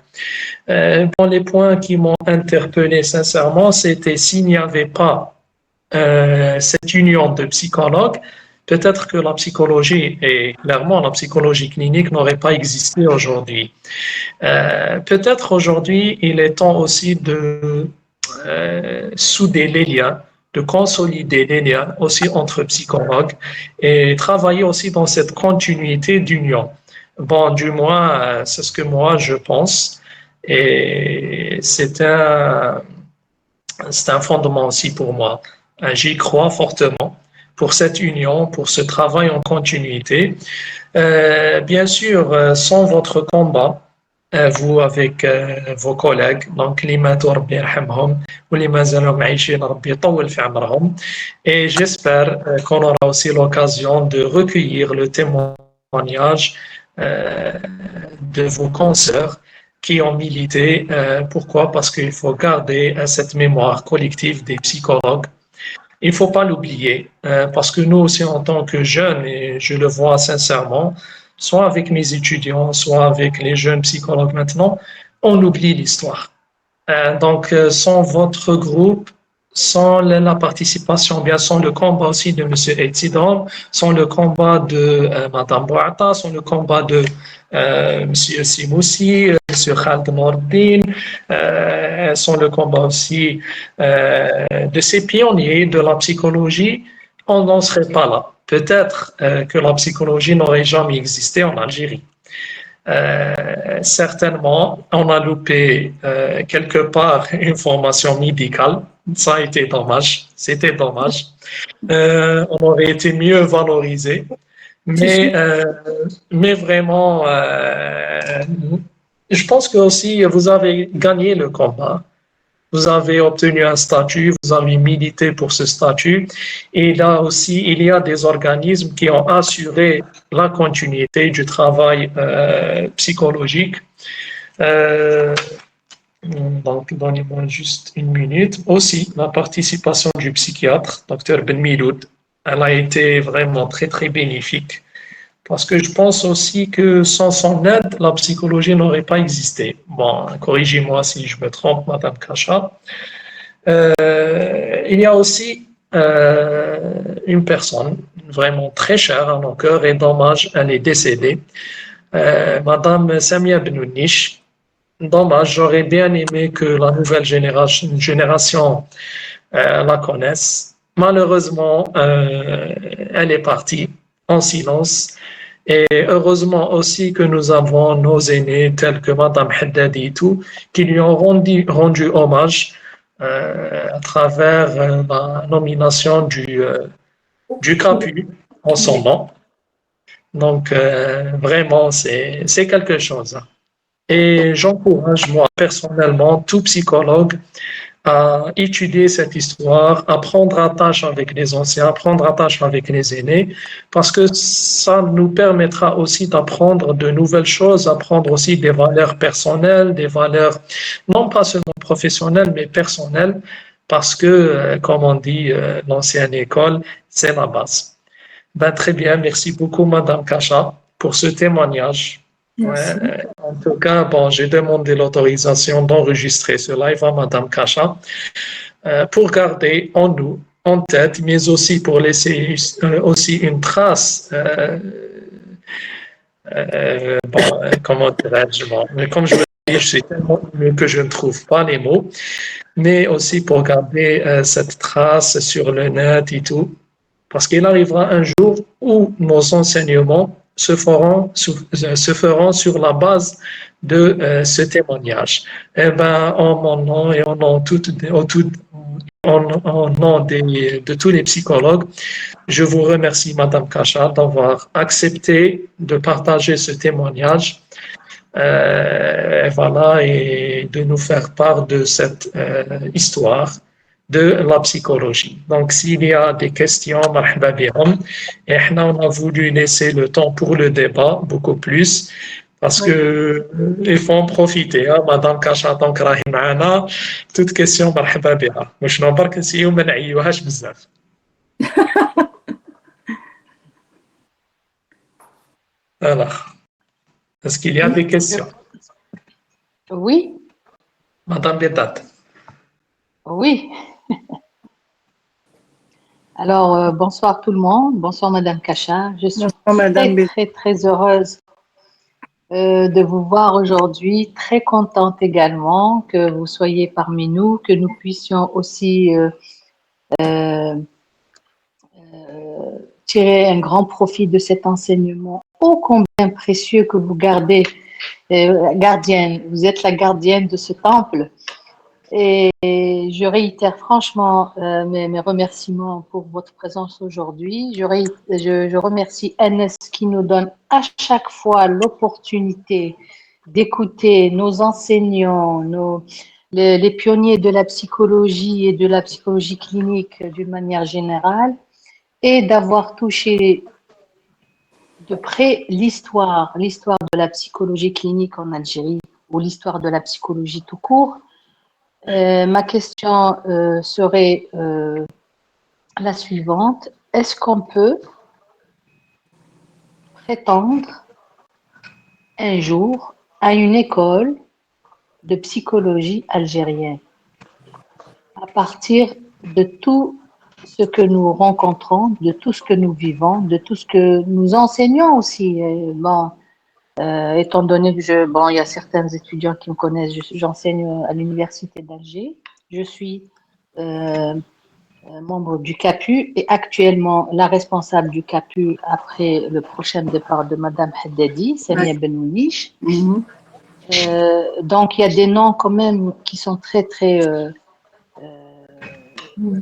Bon, les points qui m'ont interpellé sincèrement, c'était s'il n'y avait pas cette union de psychologues, peut-être que la psychologie, et clairement la psychologie clinique, n'aurait pas existé aujourd'hui. Peut-être aujourd'hui, il est temps aussi de souder les liens, de consolider les liens aussi entre psychologues et travailler aussi dans cette continuité d'union. Bon, du moins, c'est ce que moi je pense. Et c'est un fondement aussi pour moi. J'y crois fortement pour cette union, pour ce travail en continuité. Bien sûr, sans votre combat, vous avec vos collègues, donc les ماتوا ربي يرحمهم واللي مازالوا عايشين ربي يطول في عمرهم. Et j'espère qu'on aura aussi l'occasion de recueillir le témoignage de vos consoeurs qui ont milité. Pourquoi? Parce qu'il faut garder cette mémoire collective des psychologues. Il ne faut pas l'oublier, parce que nous aussi en tant que jeunes, et je le vois sincèrement, soit avec mes étudiants, soit avec les jeunes psychologues maintenant, on oublie l'histoire. Donc, sans votre groupe, sans la participation, bien sans le combat aussi de M. Etidon, sans le combat de Mme Bouata, sans le combat de M. Simoussi, M. Khaled Nordin, sans le combat aussi de ces pionniers de la psychologie, on n'en serait pas là. Peut-être que la psychologie n'aurait jamais existé en Algérie. Certainement, on a loupé quelque part une formation médicale. Ça a été dommage. C'était dommage. On aurait été mieux valorisé. Mais vraiment, je pense que aussi vous avez gagné le combat. Vous avez obtenu un statut, vous avez milité pour ce statut. Et là aussi, il y a des organismes qui ont assuré la continuité du travail psychologique. Donc, donnez-moi juste une minute. Aussi, la participation du psychiatre, Dr Ben Miloud, elle a été vraiment très, très bénéfique. Parce que je pense aussi que sans son aide, la psychologie n'aurait pas existé. Bon, corrigez-moi si je me trompe, Madame Kacha. Il y a aussi une personne vraiment très chère à nos cœurs et dommage, elle est décédée. Madame Samia Benouniche. Dommage, j'aurais bien aimé que la nouvelle génération la connaisse. Malheureusement, elle est partie en silence. Et heureusement aussi que nous avons nos aînés tels que Madame Haddadi et tout, qui lui ont rendu hommage à travers la nomination du CAPU en son nom. Donc vraiment, c'est quelque chose. Et j'encourage moi personnellement tout psychologue à étudier cette histoire, à prendre attache avec les anciens, à prendre attache avec les aînés, parce que ça nous permettra aussi d'apprendre de nouvelles choses, apprendre aussi des valeurs personnelles, des valeurs non pas seulement professionnelles, mais personnelles, parce que, comme on dit, l'ancienne école, c'est la base. Ben, très bien, merci beaucoup, Madame Kacha, pour ce témoignage. En tout cas, bon, j'ai demandé l'autorisation d'enregistrer ce live à Madame Kacha pour garder en nous, en tête, mais aussi pour laisser aussi une trace. Comment dirais-je, bon, mais comme je le dis, je suis tellement ému que je ne trouve pas les mots, mais aussi pour garder cette trace sur le net et tout, parce qu'il arrivera un jour où nos enseignements se feront sur la base de ce témoignage. Eh ben, en mon nom et en nom, en nom de tous les psychologues, je vous remercie, Madame Kacha, d'avoir accepté de partager ce témoignage. Et voilà, et de nous faire part de cette histoire de la psychologie. Donc, s'il y a des questions, marhaba bihom. Et on a voulu laisser le temps pour le débat beaucoup plus parce que il faut en profiter. Hein, Madame Kacha, donc راهي معنا, toute question مرحبا بها. مش برك نسيو ما نعيوهاش بزاف. Alors, est-ce qu'il y a des questions? Oui, Madame Bédat. oui. Alors, bonsoir tout le monde. Bonsoir Madame Kacha. Je suis très heureuse de vous voir aujourd'hui. Très contente également que vous soyez parmi nous, que nous puissions aussi tirer un grand profit de cet enseignement ô combien précieux que vous gardez, gardienne. Vous êtes la gardienne de ce temple. Et je réitère franchement mes remerciements pour votre présence aujourd'hui. Je remercie NS qui nous donne à chaque fois l'opportunité d'écouter nos enseignants, les pionniers de la psychologie et de la psychologie clinique d'une manière générale, et d'avoir touché de près l'histoire de la psychologie clinique en Algérie ou l'histoire de la psychologie tout court. Ma question serait la suivante. Est-ce qu'on peut prétendre un jour à une école de psychologie algérienne à partir de tout ce que nous rencontrons, de tout ce que nous vivons, de tout ce que nous enseignons aussi? Étant donné que il y a certains étudiants qui me connaissent, j'enseigne à l'université d'Alger. Je suis membre du CAPU et actuellement la responsable du CAPU après le prochain départ de Madame Haddadi, Samia Benouniche. Donc il y a des noms quand même qui sont très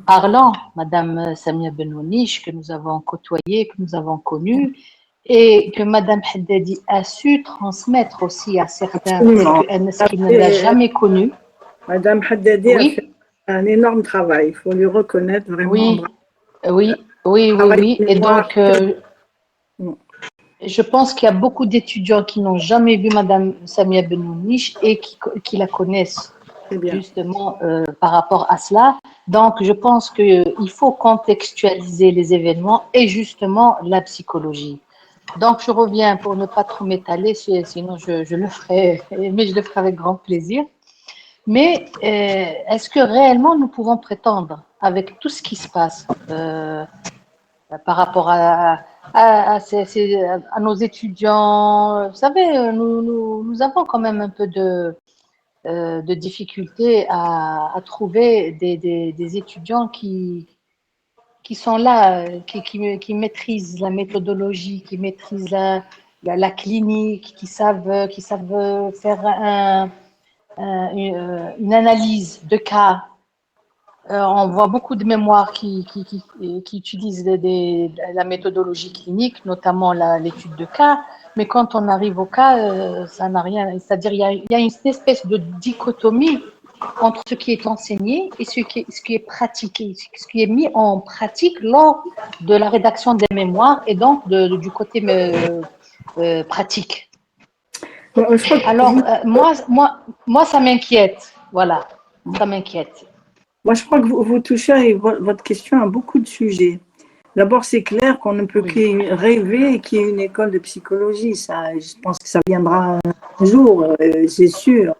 parlants. Madame Samia Benouniche que nous avons côtoyée, que nous avons connue, et que Madame Haddadi a su transmettre aussi à certains qui ne l'a jamais connue. Madame Haddadi a fait un énorme travail, il faut lui reconnaître vraiment. Oui. Et donc, je pense qu'il y a beaucoup d'étudiants qui n'ont jamais vu Madame Samia Benouniche et qui la connaissent justement par rapport à cela. Donc, je pense qu'il faut contextualiser les événements et justement la psychologie. Donc, je reviens pour ne pas trop m'étaler, sinon je le ferai, mais je le ferai avec grand plaisir. Mais est-ce que réellement nous pouvons prétendre, avec tout ce qui se passe par rapport à nos étudiants, vous savez, nous avons quand même un peu de difficulté à trouver des étudiants qui sont là, qui maîtrisent la méthodologie, qui maîtrisent la clinique, qui savent faire une analyse de cas. On voit beaucoup de mémoires qui utilisent la méthodologie clinique, notamment l'étude de cas, mais quand on arrive au cas, ça n'a rien. C'est-à-dire il y a une espèce de dichotomie entre ce qui est enseigné et ce qui est pratiqué, ce qui est mis en pratique lors de la rédaction des mémoires et donc du côté pratique. Alors, moi, ça m'inquiète. Voilà, ça m'inquiète. Moi, je crois que vous touchez avec votre question à beaucoup de sujets. D'abord, c'est clair qu'on ne peut que rêver qu'il y ait une école de psychologie. Ça, je pense que ça viendra un jour, c'est sûr.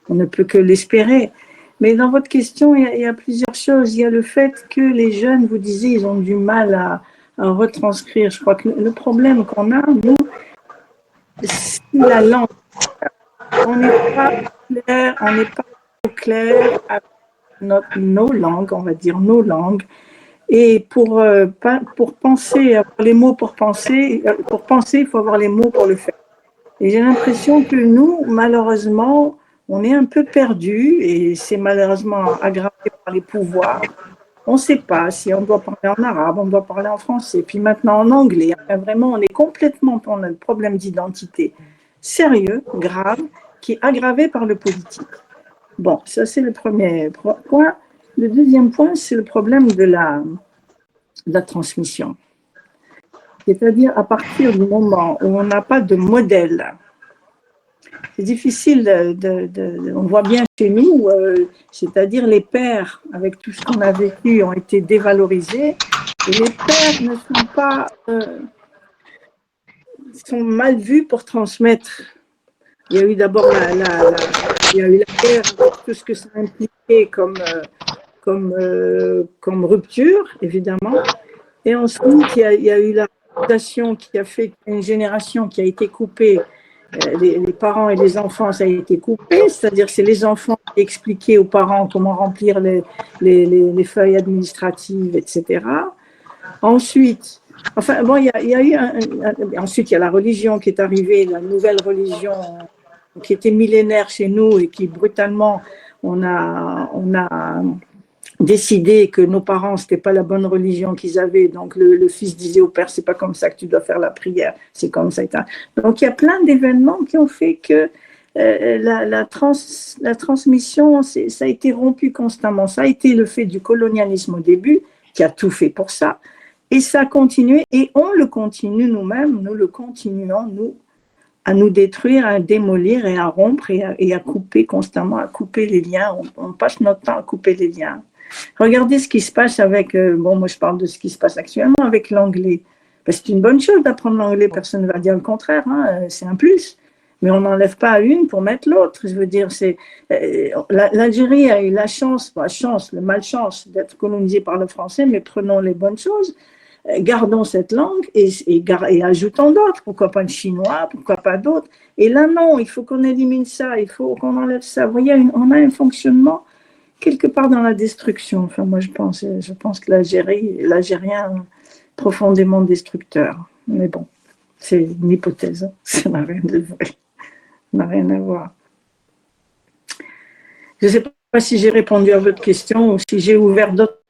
On ne peut que l'espérer. Mais dans votre question, il y a plusieurs choses. Il y a le fait que les jeunes, vous disiez, ils ont du mal à retranscrire. Je crois que le problème qu'on a, nous, c'est la langue. On n'est pas clair avec nos langues, on va dire nos langues. Et pour penser, avoir les mots pour penser, il faut avoir les mots pour le faire. Et j'ai l'impression que nous, malheureusement, on est un peu perdus et c'est malheureusement aggravé par les pouvoirs. On ne sait pas si on doit parler en arabe, on doit parler en français, puis maintenant en anglais. Enfin, vraiment, on est complètement dans un problème d'identité sérieux, grave, qui est aggravé par le politique. Bon, ça c'est le premier point. Le deuxième point, c'est le problème de la transmission. C'est-à-dire à partir du moment où on n'a pas de modèle, c'est difficile, on voit bien chez nous, c'est-à-dire les pères, avec tout ce qu'on a vécu, ont été dévalorisés, et les pères ne sont pas, sont mal vus pour transmettre. Il y a eu d'abord il y a eu la guerre, avec tout ce que ça a impliqué comme rupture, évidemment. Et ensuite, il y a eu la fondation qui a fait une génération qui a été coupée. Les parents et les enfants, ça a été coupé, c'est-à-dire c'est les enfants qui expliquaient aux parents comment remplir les feuilles administratives, etc. Ensuite, enfin bon, il y a eu ensuite il y a la religion qui est arrivée, la nouvelle religion qui était millénaire chez nous et qui brutalement on a décidé que nos parents, c'était pas la bonne religion qu'ils avaient. Donc, le fils disait au père, c'est pas comme ça que tu dois faire la prière, c'est comme ça. Donc, il y a plein d'événements qui ont fait que la transmission, ça a été rompu constamment. Ça a été le fait du colonialisme au début, qui a tout fait pour ça. Et ça a continué, et on le continue nous-mêmes, nous le continuons, nous, à nous détruire, à démolir et à rompre et à couper constamment, à couper les liens. On passe notre temps à couper les liens. Regardez ce qui se passe avec, moi je parle de ce qui se passe actuellement avec l'anglais. C'est une bonne chose d'apprendre l'anglais, personne ne va dire le contraire, hein, c'est un plus. Mais on n'enlève pas une pour mettre l'autre. Je veux dire, l'Algérie a eu la chance, le malchance d'être colonisée par le français, mais prenons les bonnes choses. Gardons cette langue et ajoutons d'autres. Pourquoi pas le chinois, pourquoi pas d'autres. Et là, non, il faut qu'on élimine ça, il faut qu'on enlève ça. Vous voyez, on a un fonctionnement quelque part dans la destruction. Enfin, moi, je pense que l'Algérien profondément destructeur. Mais bon, c'est une hypothèse. Ça n'a rien de vrai. Ça n'a rien à voir. Je ne sais pas si j'ai répondu à votre question ou si j'ai ouvert d'autres.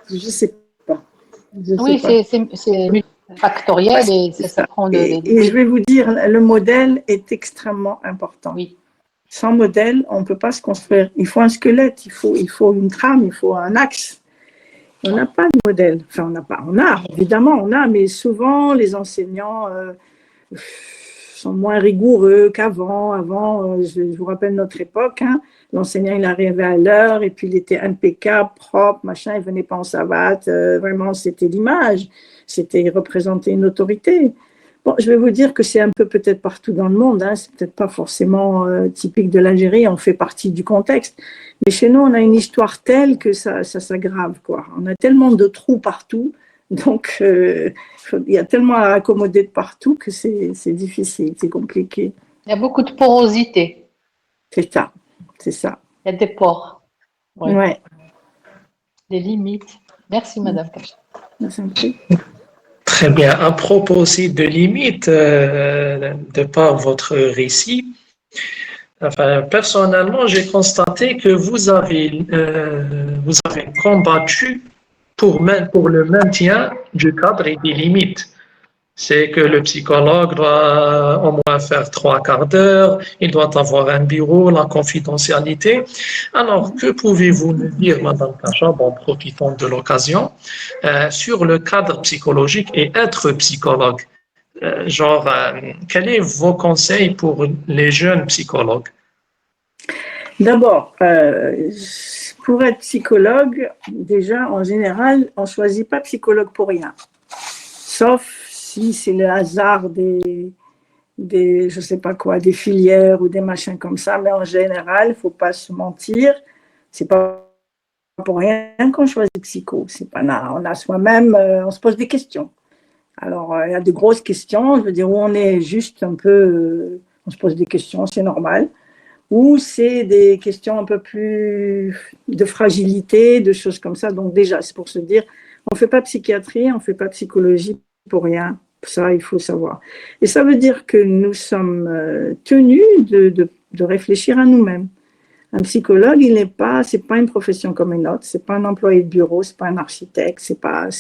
Je ne sais pas. Oui, c'est factoriel et ça prend et je vais vous dire, le modèle est extrêmement important. Oui. Sans modèle, on ne peut pas se construire. Il faut un squelette, il faut une trame, il faut un axe. On n'a pas de modèle. Enfin, évidemment, on a, mais souvent, les enseignants sont moins rigoureux qu'avant. Avant, je vous rappelle notre époque, hein, l'enseignant, il arrivait à l'heure et puis il était impeccable, propre, machin, il ne venait pas en savate. Vraiment, c'était l'image. Il représentait une autorité. Bon, je vais vous dire que c'est un peu peut-être partout dans le monde, hein, c'est peut-être pas forcément typique de l'Algérie, on fait partie du contexte. Mais chez nous, on a une histoire telle que ça s'aggrave, quoi. On a tellement de trous partout, donc il y a tellement à accommoder de partout que c'est difficile, c'est compliqué. Il y a beaucoup de porosité. C'est ça. Il y a des pores. Ouais. Des limites. Merci, Madame Kacha. Merci. Très bien. À propos aussi de limites, de par votre récit, enfin, personnellement, j'ai constaté que vous avez combattu pour le maintien du cadre et des limites. C'est que le psychologue doit au moins faire 3/4 d'heure, il doit avoir un bureau, la confidentialité. Alors, que pouvez-vous nous dire, Madame Kacha, en profitant de l'occasion, sur le cadre psychologique et être psychologue? Quels sont vos conseils pour les jeunes psychologues? D'abord, pour être psychologue, déjà, en général, on ne choisit pas psychologue pour rien. Sauf si c'est le hasard des je sais pas quoi, des filières ou des machins comme ça, mais en général, il ne faut pas se mentir, c'est pas pour rien qu'on choisit psycho, c'est pas, on a soi-même, on se pose des questions. Alors, il y a de grosses questions, je veux dire, où on est juste un peu on se pose des questions, c'est normal. Ou c'est des questions un peu plus de fragilité, de choses comme ça. Donc déjà, c'est pour se dire, on ne fait pas psychiatrie, on ne fait pas psychologie pour rien. Ça, il faut savoir. Et ça veut dire que nous sommes tenus de réfléchir à nous-mêmes. Un psychologue, c'est pas une profession comme une autre, c'est pas un employé de bureau, c'est pas un architecte, c'est pas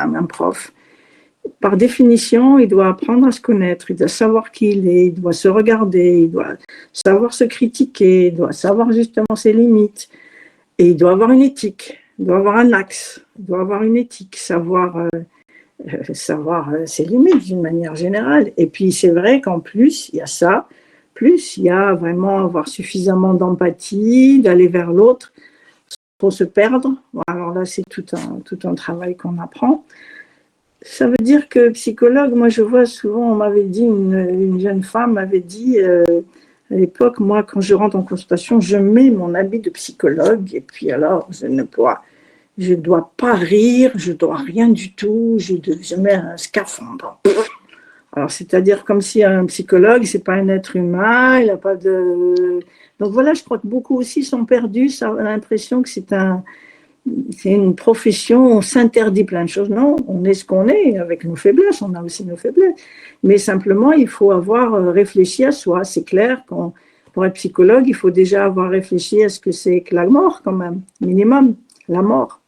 un prof. Par définition, il doit apprendre à se connaître, il doit savoir qui il est, il doit se regarder, il doit savoir se critiquer, il doit savoir justement ses limites, et il doit avoir une éthique, il doit avoir un axe, il doit avoir une éthique, savoir ses limites d'une manière générale. Et puis c'est vrai qu'en plus, il y a ça, plus il y a vraiment avoir suffisamment d'empathie, d'aller vers l'autre, pour se perdre. Alors là, c'est tout un travail qu'on apprend. Ça veut dire que psychologue, moi je vois souvent, on m'avait dit, une jeune femme m'avait dit, à l'époque, moi quand je rentre en consultation, je mets mon habit de psychologue et puis alors je dois pas rire, je dois rien du tout, je mets un scaphandre. Alors c'est-à-dire comme si un psychologue, c'est pas un être humain, il a pas de... Donc voilà, je crois que beaucoup aussi sont perdus, ça a l'impression que c'est une profession, on s'interdit plein de choses. Non, on est ce qu'on est, avec nos faiblesses, on a aussi nos faiblesses. Mais simplement, il faut avoir réfléchi à soi. C'est clair qu'on, pour être psychologue, il faut déjà avoir réfléchi à ce que c'est que la mort, quand même, minimum, la mort,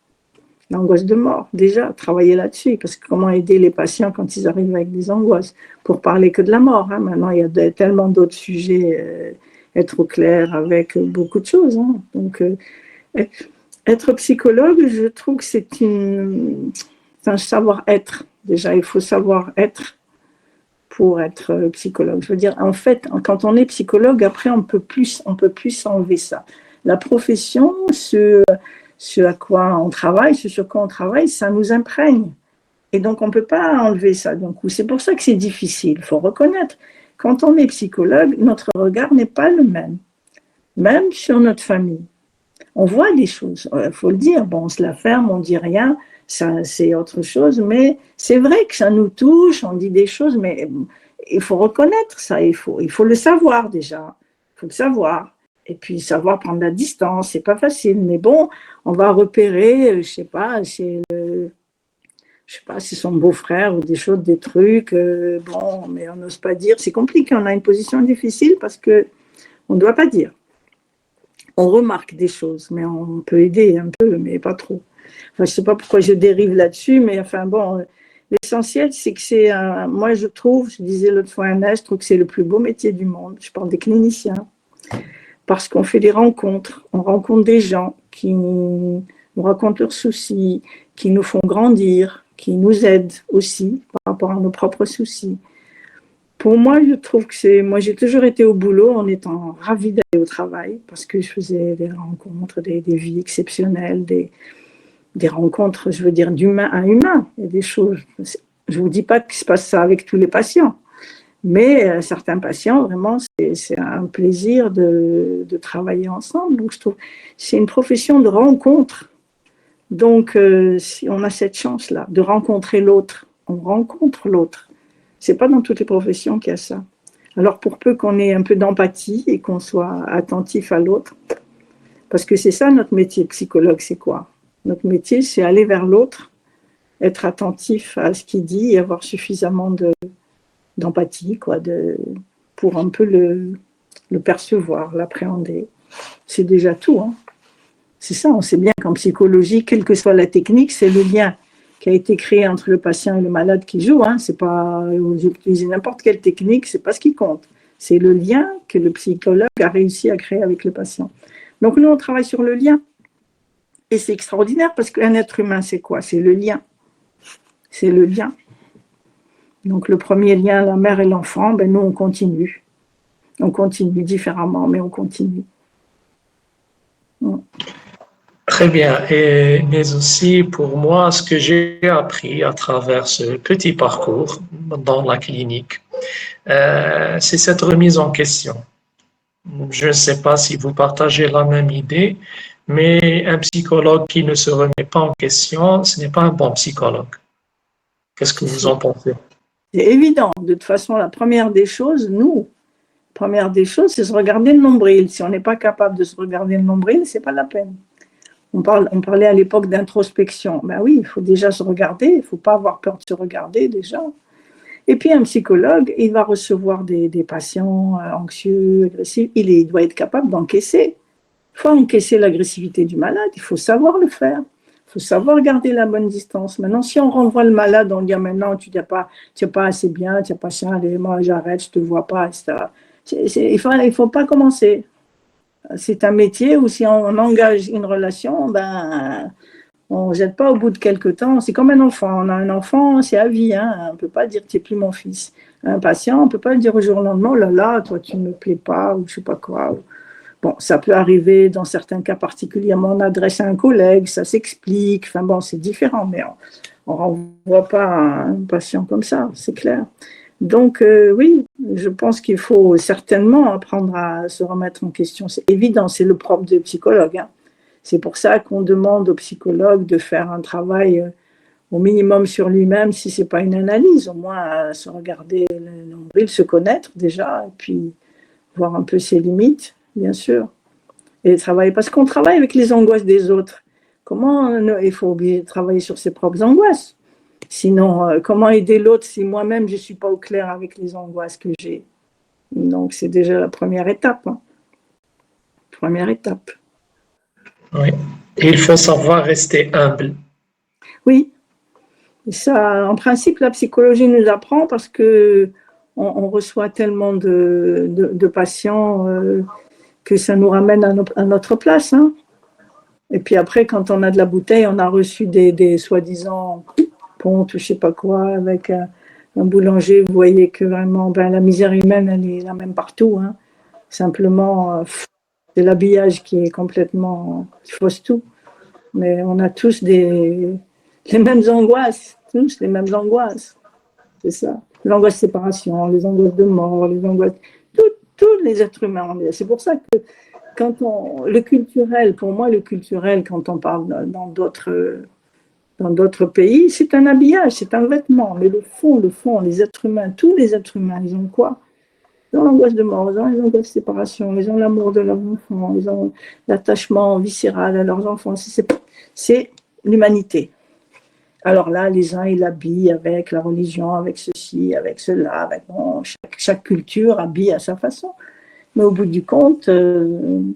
l'angoisse de mort. Déjà, travailler là-dessus, parce que comment aider les patients quand ils arrivent avec des angoisses, pour parler que de la mort. Maintenant, il y a tellement d'autres sujets, être au clair avec beaucoup de choses. Donc, être psychologue, je trouve que c'est un savoir-être. Déjà, il faut savoir être pour être psychologue. Je veux dire, en fait, quand on est psychologue, après, on peut plus s'enlever ça. La profession, ce à quoi on travaille, ce sur quoi on travaille, ça nous imprègne. Et donc, on ne peut pas enlever ça d'un coup. C'est pour ça que c'est difficile. Il faut reconnaître. Quand on est psychologue, notre regard n'est pas le même. Même sur notre famille. On voit des choses, il faut le dire. Bon, on se la ferme, on ne dit rien, ça, c'est autre chose. Mais c'est vrai que ça nous touche, on dit des choses, mais il faut reconnaître ça. Il faut le savoir déjà. Il faut le savoir. Et puis, savoir prendre la distance, c'est pas facile. Mais bon, on va repérer, je sais pas, c'est son beau-frère ou des choses, des trucs. Bon, mais on n'ose pas dire. C'est compliqué, on a une position difficile parce qu'on ne doit pas dire. On remarque des choses, mais on peut aider un peu, mais pas trop. Enfin, je ne sais pas pourquoi je dérive là-dessus, mais enfin bon, l'essentiel, c'est que moi je disais l'autre fois à Inès, je trouve que c'est le plus beau métier du monde. Je parle des cliniciens, parce qu'on fait des rencontres, on rencontre des gens qui nous racontent leurs soucis, qui nous font grandir, qui nous aident aussi par rapport à nos propres soucis. Pour moi, je trouve que moi, j'ai toujours été au boulot en étant ravie d'aller au travail parce que je faisais des rencontres, des vies exceptionnelles, des rencontres, je veux dire, d'humain à humain. Il y a des choses. Je ne vous dis pas que se passe ça avec tous les patients, mais certains patients, vraiment, c'est un plaisir de travailler ensemble. Donc, je trouve que c'est une profession de rencontre. Donc, si on a cette chance-là de rencontrer l'autre, on rencontre l'autre. C'est pas dans toutes les professions qu'il y a ça. Alors, pour peu qu'on ait un peu d'empathie et qu'on soit attentif à l'autre, parce que c'est ça notre métier, psychologue, c'est quoi? Notre métier, c'est aller vers l'autre, être attentif à ce qu'il dit et avoir suffisamment d'empathie, pour un peu le percevoir, l'appréhender. C'est déjà tout. C'est ça, on sait bien qu'en psychologie, quelle que soit la technique, c'est le lien qui a été créé entre le patient et le malade qui joue. C'est pas, vous utilisez n'importe quelle technique, c'est pas ce qui compte. C'est le lien que le psychologue a réussi à créer avec le patient. Donc nous, on travaille sur le lien. Et c'est extraordinaire parce qu'un être humain, c'est quoi? C'est le lien. C'est le lien. Donc le premier lien, la mère et l'enfant, nous, on continue. On continue différemment, mais on continue. Très bien. Mais aussi, pour moi, ce que j'ai appris à travers ce petit parcours dans la clinique, c'est cette remise en question. Je ne sais pas si vous partagez la même idée, mais un psychologue qui ne se remet pas en question, ce n'est pas un bon psychologue. Qu'est-ce que vous en pensez? C'est évident. De toute façon, la première des choses, nous, Première des choses, c'est se regarder le nombril. Si on n'est pas capable de se regarder le nombril, c'est pas la peine. On parlait à l'époque d'introspection. Ben oui, il faut déjà se regarder, il ne faut pas avoir peur de se regarder déjà. Et puis un psychologue, il va recevoir des patients anxieux, agressifs, il doit être capable d'encaisser. Il faut encaisser l'agressivité du malade, il faut savoir le faire. Il faut savoir garder la bonne distance. Maintenant, si on renvoie le malade, on dit maintenant, tu n'es pas assez bien, tu n'es pas ça, allez, moi j'arrête, je ne te vois pas, etc. Il faut pas commencer. C'est un métier où si on engage une relation, ben, on ne jette pas au bout de quelques temps. C'est comme un enfant. On a un enfant, c'est à vie. Hein. On ne peut pas dire tu n'es plus mon fils. Un patient, on ne peut pas dire au jour au lendemain, oh là là, toi tu ne me plais pas, ou je ne sais pas quoi. Bon, ça peut arriver dans certains cas particulièrement, on adresse à un collègue, ça s'explique. Enfin bon, c'est différent, mais on ne renvoie pas un patient comme ça, c'est clair. Donc oui, je pense qu'il faut certainement apprendre à se remettre en question. C'est évident, c'est le propre du psychologue. Hein. C'est pour ça qu'on demande au psychologue de faire un travail au minimum sur lui-même, si ce n'est pas une analyse, au moins se regarder le nombril, se connaître déjà, et puis voir un peu ses limites, bien sûr. Et travailler, parce qu'on travaille avec les angoisses des autres. Comment il faut travailler sur ses propres angoisses? Sinon, comment aider l'autre si moi-même, je ne suis pas au clair avec les angoisses que j'ai? Donc, c'est déjà la première étape. Hein. Première étape. Oui. Et il faut savoir rester humble. Oui. Et ça, en principe, la psychologie nous apprend parce qu'on reçoit tellement de patients que ça nous ramène à notre place. Hein. Et puis après, quand on a de la bouteille, on a reçu des soi-disant pontes ou je ne sais pas quoi avec un boulanger. Vous voyez que vraiment, la misère humaine, elle est la même partout. Hein. Simplement, c'est l'habillage qui est complètement qui fausse tout. Mais on a tous les mêmes angoisses. Tous les mêmes angoisses. C'est ça. L'angoisse de séparation, les angoisses de mort, les angoisses... Tous les êtres humains. C'est pour ça que le culturel, pour moi, le culturel, quand on parle dans d'autres pays, c'est un habillage, c'est un vêtement. Mais le fond, les êtres humains, tous les êtres humains, ils ont quoi? Ils ont l'angoisse de mort, ils ont l'angoisse de séparation, ils ont l'amour de leurs enfants, ils ont l'attachement viscéral à leurs enfants. C'est l'humanité. Alors là, les uns, ils l'habillent avec la religion, avec ceci, avec cela. Chaque culture habille à sa façon. Mais au bout du compte, vous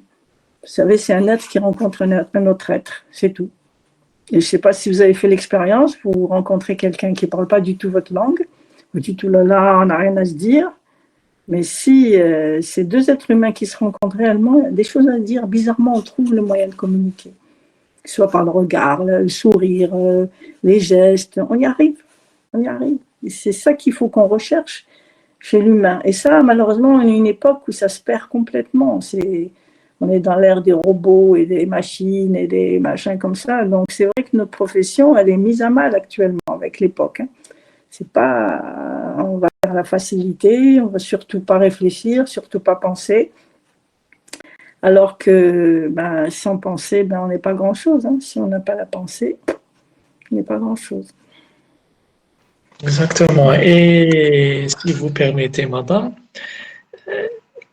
savez, c'est un être qui rencontre un autre être, c'est tout. Et je ne sais pas si vous avez fait l'expérience, vous rencontrez quelqu'un qui ne parle pas du tout votre langue, vous dites, oh là là, on n'a rien à se dire. Mais si ces deux êtres humains qui se rencontrent réellement, il y a des choses à dire, bizarrement, on trouve le moyen de communiquer. Que ce soit par le regard, le sourire, les gestes, on y arrive. Et c'est ça qu'il faut qu'on recherche chez l'humain. Et ça, malheureusement, on est une époque où ça se perd complètement. On est dans l'ère des robots et des machines et des machins comme ça. Donc, c'est vrai que notre profession, elle est mise à mal actuellement avec l'époque. Hein. C'est pas, on va faire la facilité, on va surtout pas réfléchir, surtout pas penser. Alors que sans penser, on n'est pas grand-chose. Hein. Si on n'a pas la pensée, on n'est pas grand-chose. Exactement. Et si vous permettez, madame,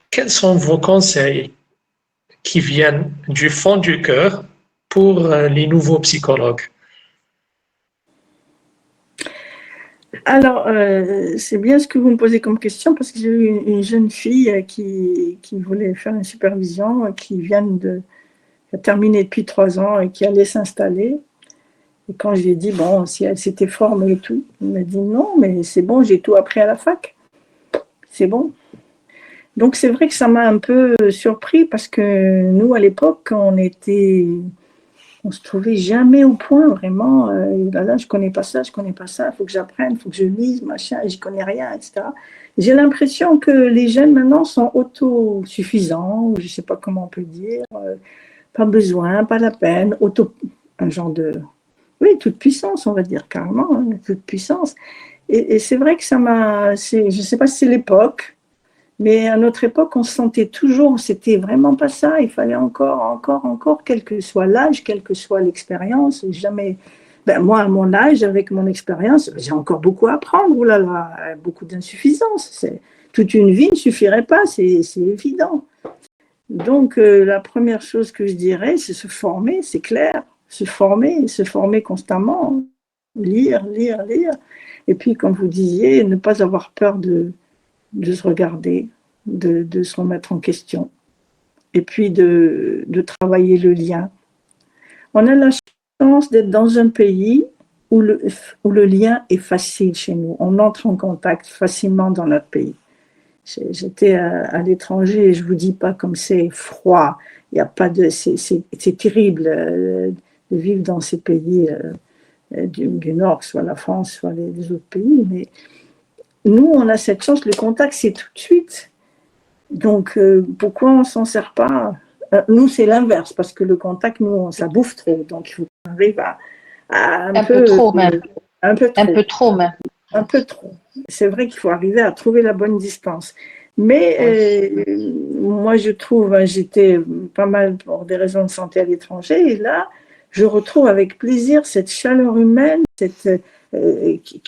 quels sont vos conseils qui viennent du fond du cœur pour les nouveaux psychologues? Alors, c'est bien ce que vous me posez comme question parce que j'ai eu une jeune fille qui voulait faire une supervision, qui a terminé depuis 3 ans et qui allait s'installer. Et quand je lui ai dit, bon, si elle s'était formée et tout, elle m'a dit non, mais c'est bon, j'ai tout appris à la fac. C'est bon. Donc, c'est vrai que ça m'a un peu surpris parce que nous, à l'époque, on se trouvait jamais au point, vraiment. Là, je connais pas ça, il faut que j'apprenne, il faut que je lise, machin, j'y connais rien, etc. J'ai l'impression que les jeunes maintenant sont autosuffisants, ou je sais pas comment on peut dire, pas besoin, pas la peine, un genre de, oui, toute puissance, on va dire carrément, hein, toute puissance. Et c'est vrai que je sais pas si c'est l'époque, mais à notre époque, on se sentait toujours, c'était vraiment pas ça. Il fallait encore, quel que soit l'âge, quelle que soit l'expérience. Jamais. Moi, à mon âge, avec mon expérience, j'ai encore beaucoup à apprendre. Ouh là là, beaucoup d'insuffisances. toute une vie ne suffirait pas, c'est évident. Donc, la première chose que je dirais, c'est se former, c'est clair, se former constamment, lire. Et puis, comme vous disiez, ne pas avoir peur de se regarder, de se remettre en question. Et puis, de travailler le lien. On a la chance d'être dans un pays où le lien est facile chez nous. On entre en contact facilement dans notre pays. J'étais à l'étranger et je ne vous dis pas comme c'est froid. Il y a pas de, c'est terrible de vivre dans ces pays du Nord, soit la France, soit les autres pays. Mais nous, on a cette chance, le contact, c'est tout de suite. Donc, pourquoi on ne s'en sert pas? Nous, c'est l'inverse, parce que le contact, nous, ça bouffe trop. Donc, il faut qu'on arrive à un peu trop même. Un peu trop même. Un peu trop. C'est vrai qu'il faut arriver à trouver la bonne distance. Mais moi, je trouve, j'étais pas mal pour des raisons de santé à l'étranger, et là, je retrouve avec plaisir cette chaleur humaine, qu'il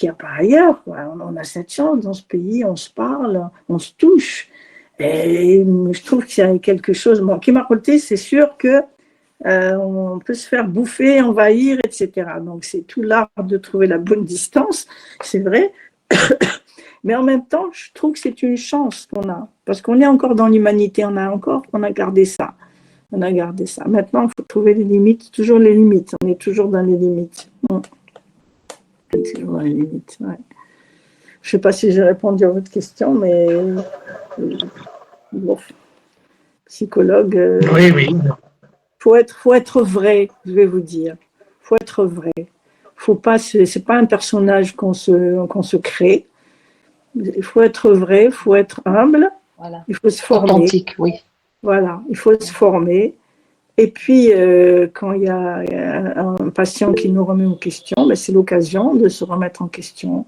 n'y a pas ailleurs. Quoi. On a cette chance dans ce pays, on se parle, on se touche. Et je trouve qu'il y a quelque chose qui m'a côté, c'est sûr que on peut se faire bouffer, envahir, etc. Donc, c'est tout l'art de trouver la bonne distance, c'est vrai. Mais en même temps, je trouve que c'est une chance qu'on a. Parce qu'on est encore dans l'humanité, on a gardé ça. Maintenant, il faut trouver les limites, toujours les limites. On est toujours dans les limites. Toujours dans les limites, ouais. Je ne sais pas si j'ai répondu à votre question, mais bon, psychologue. Oui. Faut être vrai, je vais vous dire. Faut être vrai. Faut pas, c'est pas un personnage qu'on se crée. Il faut être vrai, il faut être humble. Voilà. Il faut se former. Authentique, oui. Voilà, il faut se former. Et puis, quand il y a un patient qui nous remet en question, c'est l'occasion de se remettre en question.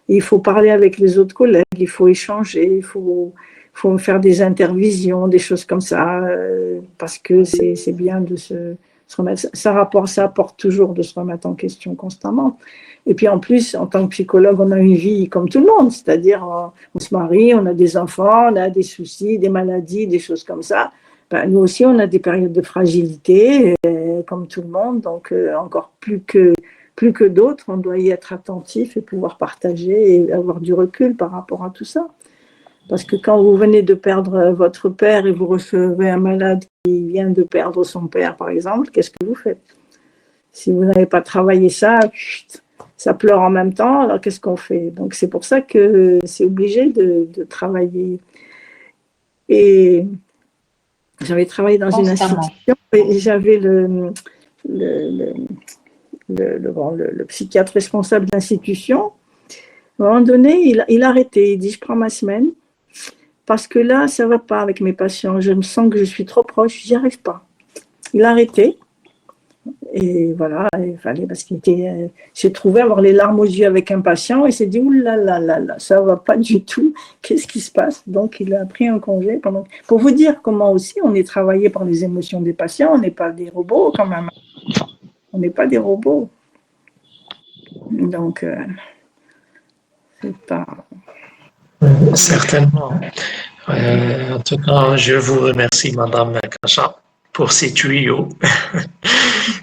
Et il faut parler avec les autres collègues, il faut échanger, il faut faire des intervisions, des choses comme ça, parce que c'est bien de se remettre. Ça apporte toujours de se remettre en question constamment. Et puis en plus, en tant que psychologue, on a une vie comme tout le monde, c'est-à-dire on se marie, on a des enfants, on a des soucis, des maladies, des choses comme ça. Nous aussi, on a des périodes de fragilité, comme tout le monde, donc encore plus que d'autres, on doit y être attentif et pouvoir partager et avoir du recul par rapport à tout ça. Parce que quand vous venez de perdre votre père et vous recevez un malade qui vient de perdre son père, par exemple, qu'est-ce que vous faites? Si vous n'avez pas travaillé ça, ça pleure en même temps, alors qu'est-ce qu'on fait? Donc c'est pour ça que c'est obligé de travailler. Et j'avais travaillé dans une institution et j'avais le psychiatre responsable de l'institution. À un moment donné, il a arrêté. Il dit, je prends ma semaine parce que là, ça ne va pas avec mes patients. Je me sens que je suis trop proche, j'y arrive pas. Il a arrêté. Et voilà, il fallait, parce qu'il s'est trouvé avoir les larmes aux yeux avec un patient et s'est dit, oulala, ça ne va pas du tout. Qu'est-ce qui se passe? Donc, il a pris un congé. Pour vous dire comment aussi on est travaillé par les émotions des patients, on n'est pas des robots quand même. On n'est pas des robots. Donc, c'est pas... Certainement. En tout cas, je vous remercie, Madame Kacha, pour ces tuyaux,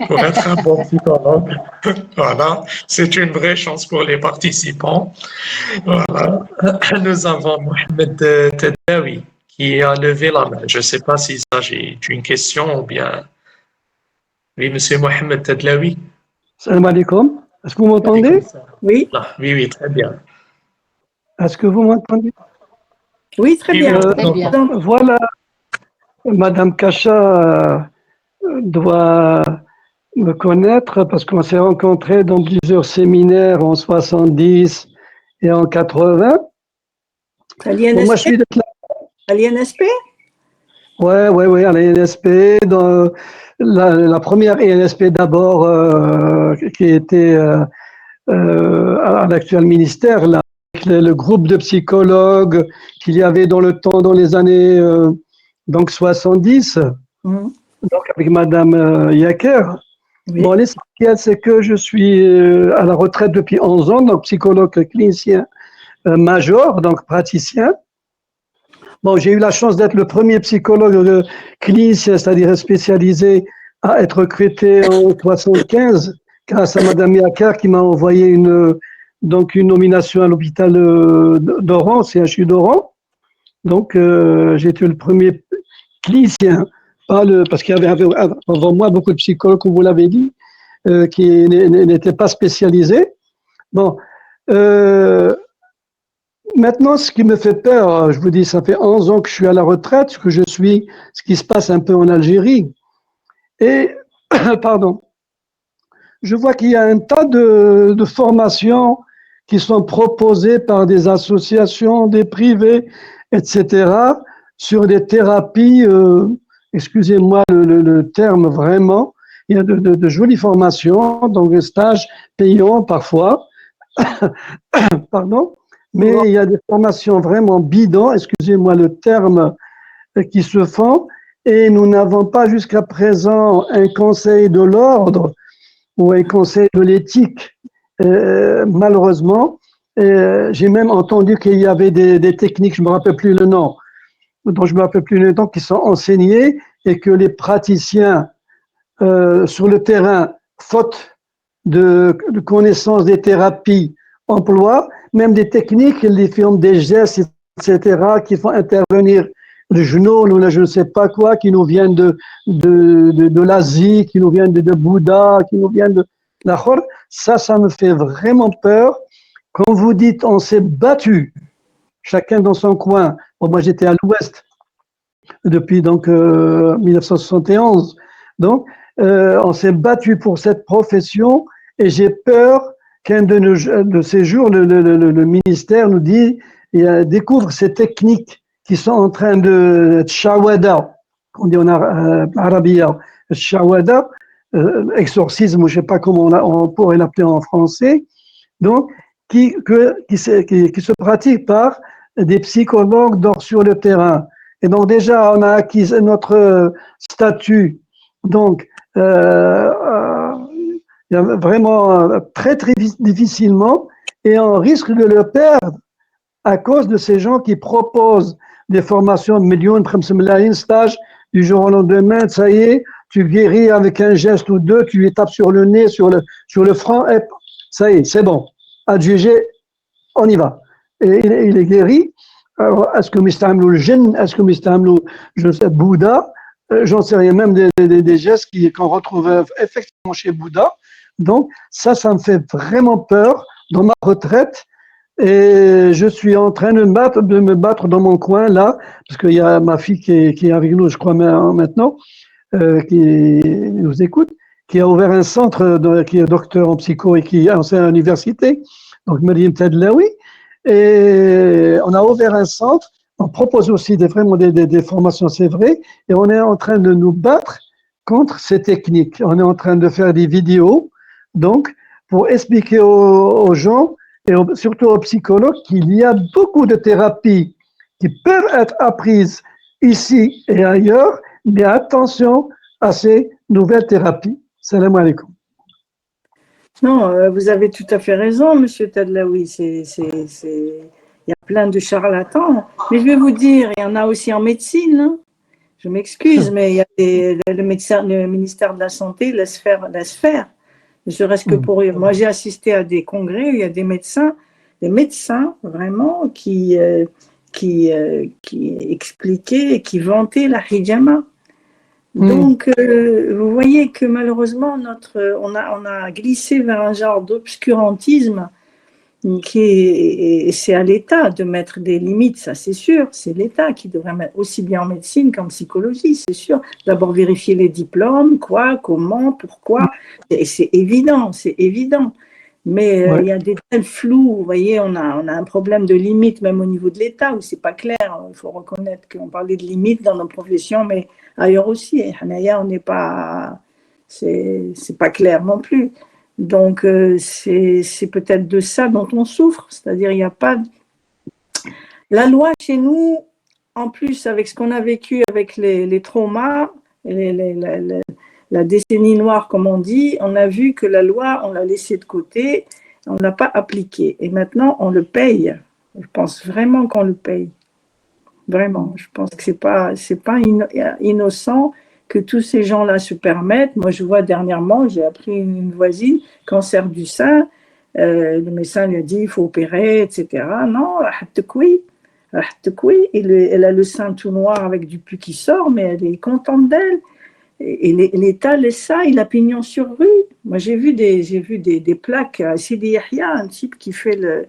pour être un bon psychologue. Voilà, c'est une vraie chance pour les participants. Voilà. Nous avons Mohamed Tedlaoui qui a levé la main. Je ne sais pas s'il s'agit d'une question ou bien... Oui, Monsieur Mohamed Tedlaoui. Salam alaikum. Est-ce que vous m'entendez? Oui. Oui, très bien. Est-ce que vous m'entendez? Oui, très bien. Voilà, Madame Kacha doit me connaître parce qu'on s'est rencontrés dans plusieurs séminaires en 70 et en 80. À l'INSP? Moi, je suis de... À l'INSP? Oui, à l'INSP, dans la première INSP d'abord, qui était à l'actuel ministère, là, avec le groupe de psychologues qu'il y avait dans le temps, dans les années 70, donc avec Madame Yaker. Oui. Bon, l'essentiel, c'est que je suis à la retraite depuis 11 ans, donc psychologue clinicien major, donc praticien. Bon, j'ai eu la chance d'être le premier psychologue clinicien, c'est-à-dire spécialisé, à être recruté en 75 grâce à Madame Yacar qui m'a envoyé une nomination à l'hôpital d'Oran, CHU d'Oran. Donc, j'ai été le premier clinicien, parce qu'il y avait avant moi beaucoup de psychologues, comme vous l'avez dit, qui n'étaient pas spécialisés. Bon, maintenant, ce qui me fait peur, je vous dis, ça fait 11 ans que je suis à la retraite, que je suis ce qui se passe un peu en Algérie. Et, pardon, je vois qu'il y a un tas de formations qui sont proposées par des associations, des privés, etc., sur des thérapies, excusez-moi le terme vraiment, il y a de jolies formations, donc des stages payants parfois, pardon, mais il y a des formations vraiment bidons, excusez-moi le terme, qui se font, et nous n'avons pas jusqu'à présent un conseil de l'ordre ou un conseil de l'éthique, malheureusement. J'ai même entendu qu'il y avait des techniques, je ne me rappelle plus le nom, qui sont enseignées et que les praticiens sur le terrain, faute de connaissance des thérapies, emploient même des techniques, ils font des gestes, etc., qui font intervenir le genou ou je ne sais pas quoi, qui nous viennent de l'Asie, qui nous viennent de Bouddha, qui nous viennent de Lahore. Ça me fait vraiment peur. Quand vous dites on s'est battu, chacun dans son coin. Bon, moi, j'étais à l'ouest depuis 1971. Donc, on s'est battu pour cette profession et j'ai peur qu'un de ces jours, le ministère nous dit, découvre ces techniques qui sont en train de shawada, on dit en arabia, shawada, exorcisme, je ne sais pas comment on pourrait l'appeler en français, donc qui se pratique par des psychologues sur le terrain. Et donc déjà, on a acquis notre statut, donc vraiment très très difficilement, et on risque de le perdre à cause de ces gens qui proposent des formations de millions, de stage du jour au lendemain, ça y est, tu guéris avec un geste ou deux, tu lui tapes sur le nez, sur le front, et ça y est, c'est bon. Adjugé, on y va. Et il est guéri. Alors, est-ce que Mistamlou le gène, est-ce que Mistamlou, je sais, Bouddha, j'en sais rien, même des gestes qu'on retrouve effectivement chez Bouddha. Donc, ça me fait vraiment peur dans ma retraite. Et je suis en train de me battre dans mon coin là, parce qu'il y a ma fille qui est avec nous, je crois maintenant, qui nous écoute, qui a ouvert un centre, qui est docteur en psycho et qui enseigne à l'université, donc Mariam Tadlaoui, et on a ouvert un centre, on propose aussi vraiment des formations, c'est vrai, et on est en train de nous battre contre ces techniques. On est en train de faire des vidéos, donc, pour expliquer aux gens, et surtout aux psychologues, qu'il y a beaucoup de thérapies qui peuvent être apprises ici et ailleurs, mais attention à ces nouvelles thérapies. Salam alaikum. Non, vous avez tout à fait raison, Monsieur Tadlaoui. Il y a plein de charlatans. Mais je vais vous dire, il y en a aussi en médecine. Hein. Je m'excuse, mais il y a le ministère de la Santé laisse faire. Ne serait-ce que pour eux. Moi, j'ai assisté à des congrès où il y a des médecins vraiment qui expliquaient et qui vantaient la hijama. Donc, vous voyez que malheureusement, on a glissé vers un genre d'obscurantisme c'est à l'État de mettre des limites, ça c'est sûr. C'est l'État qui devrait mettre aussi bien en médecine qu'en psychologie, c'est sûr. D'abord vérifier les diplômes, quoi, comment, pourquoi. Et c'est évident, Mais il y a des tels flous, vous voyez, on a un problème de limite même au niveau de l'État où c'est pas clair. Il faut reconnaître qu'on parlait de limites dans nos professions, mais ailleurs aussi. Et Hanaya, on n'est pas, c'est pas clair non plus. Donc c'est peut-être de ça dont on souffre, c'est-à-dire il n'y a pas la loi chez nous. En plus, avec ce qu'on a vécu avec les traumas, la décennie noire, comme on dit, on a vu que la loi, on l'a laissée de côté, on ne l'a pas appliquée. Et maintenant, on le paye. Je pense vraiment qu'on le paye. Vraiment. Je pense que c'est pas innocent que tous ces gens-là se permettent. Moi, je vois dernièrement, j'ai appris une voisine, cancer du sein, le médecin lui a dit il faut opérer, etc. Non, elle a le sein tout noir avec du pus qui sort, mais elle est contente d'elle. Et l'État laisse ça, il a pignon sur rue. Moi, j'ai vu des plaques à Sidi Yahya, un type qui fait le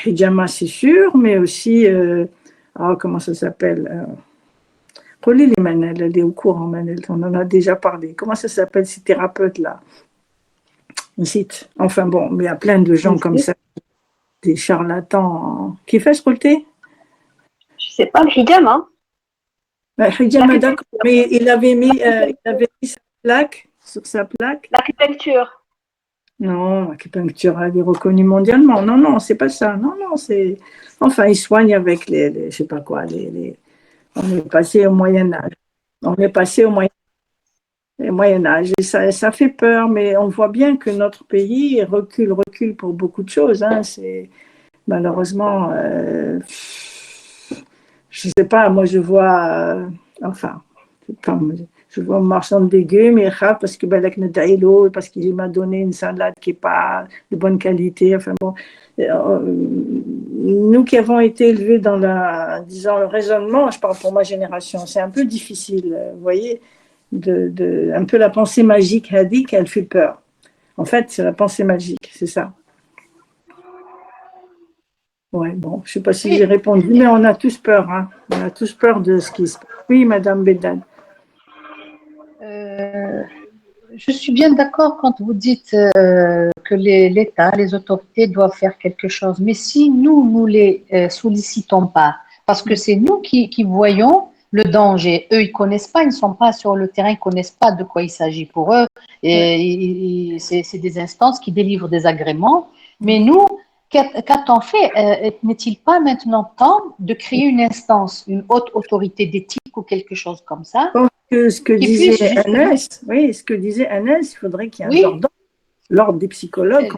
hijama, c'est sûr, mais aussi, comment ça s'appelle Pauline Manel, elle est au courant, Manel, on en a déjà parlé. Comment ça s'appelle ces thérapeutes-là? Enfin bon, mais il y a plein de gens comme ça, des charlatans. Qui fait ce côté? Je sais pas, le hijama. Hijama, d'accord, mais il avait mis sa plaque, sur sa plaque. L'acupuncture. Non, l'acupuncture, elle est reconnue mondialement. Non, non, c'est pas ça. Non, non, c'est. Enfin, ils soignent avec je sais pas quoi, on est passé au Moyen-Âge. On est passé au Moyen-Âge. Et ça fait peur, mais on voit bien que notre pays recule pour beaucoup de choses. Hein. C'est malheureusement, je sais pas, moi je vois, je vois un marchand de légumes, et parce que parce qu'il m'a donné une salade qui n'est pas de bonne qualité. Enfin bon, nous qui avons été élevés dans le raisonnement, je parle pour ma génération, c'est un peu difficile, vous voyez, un peu la pensée magique, Hadik, elle fait peur. En fait, c'est la pensée magique, c'est ça. Ouais, bon, je ne sais pas si j'ai répondu, mais on a tous peur, hein. On a tous peur de ce qui se passe. Oui, Madame Bédane. Je suis bien d'accord quand vous dites que l'État, les autorités doivent faire quelque chose. Mais si nous les sollicitons pas, parce que c'est nous qui voyons le danger. Eux, ils connaissent pas, ils ne sont pas sur le terrain, ils connaissent pas de quoi il s'agit pour eux. Et c'est des instances qui délivrent des agréments. Mais nous, qu'a-t-on fait? N'est-il pas maintenant temps de créer une instance, une haute autorité d'éthique ou quelque chose comme ça? Ce que disait Agnès, il faudrait qu'il y ait un l'ordre des psychologues,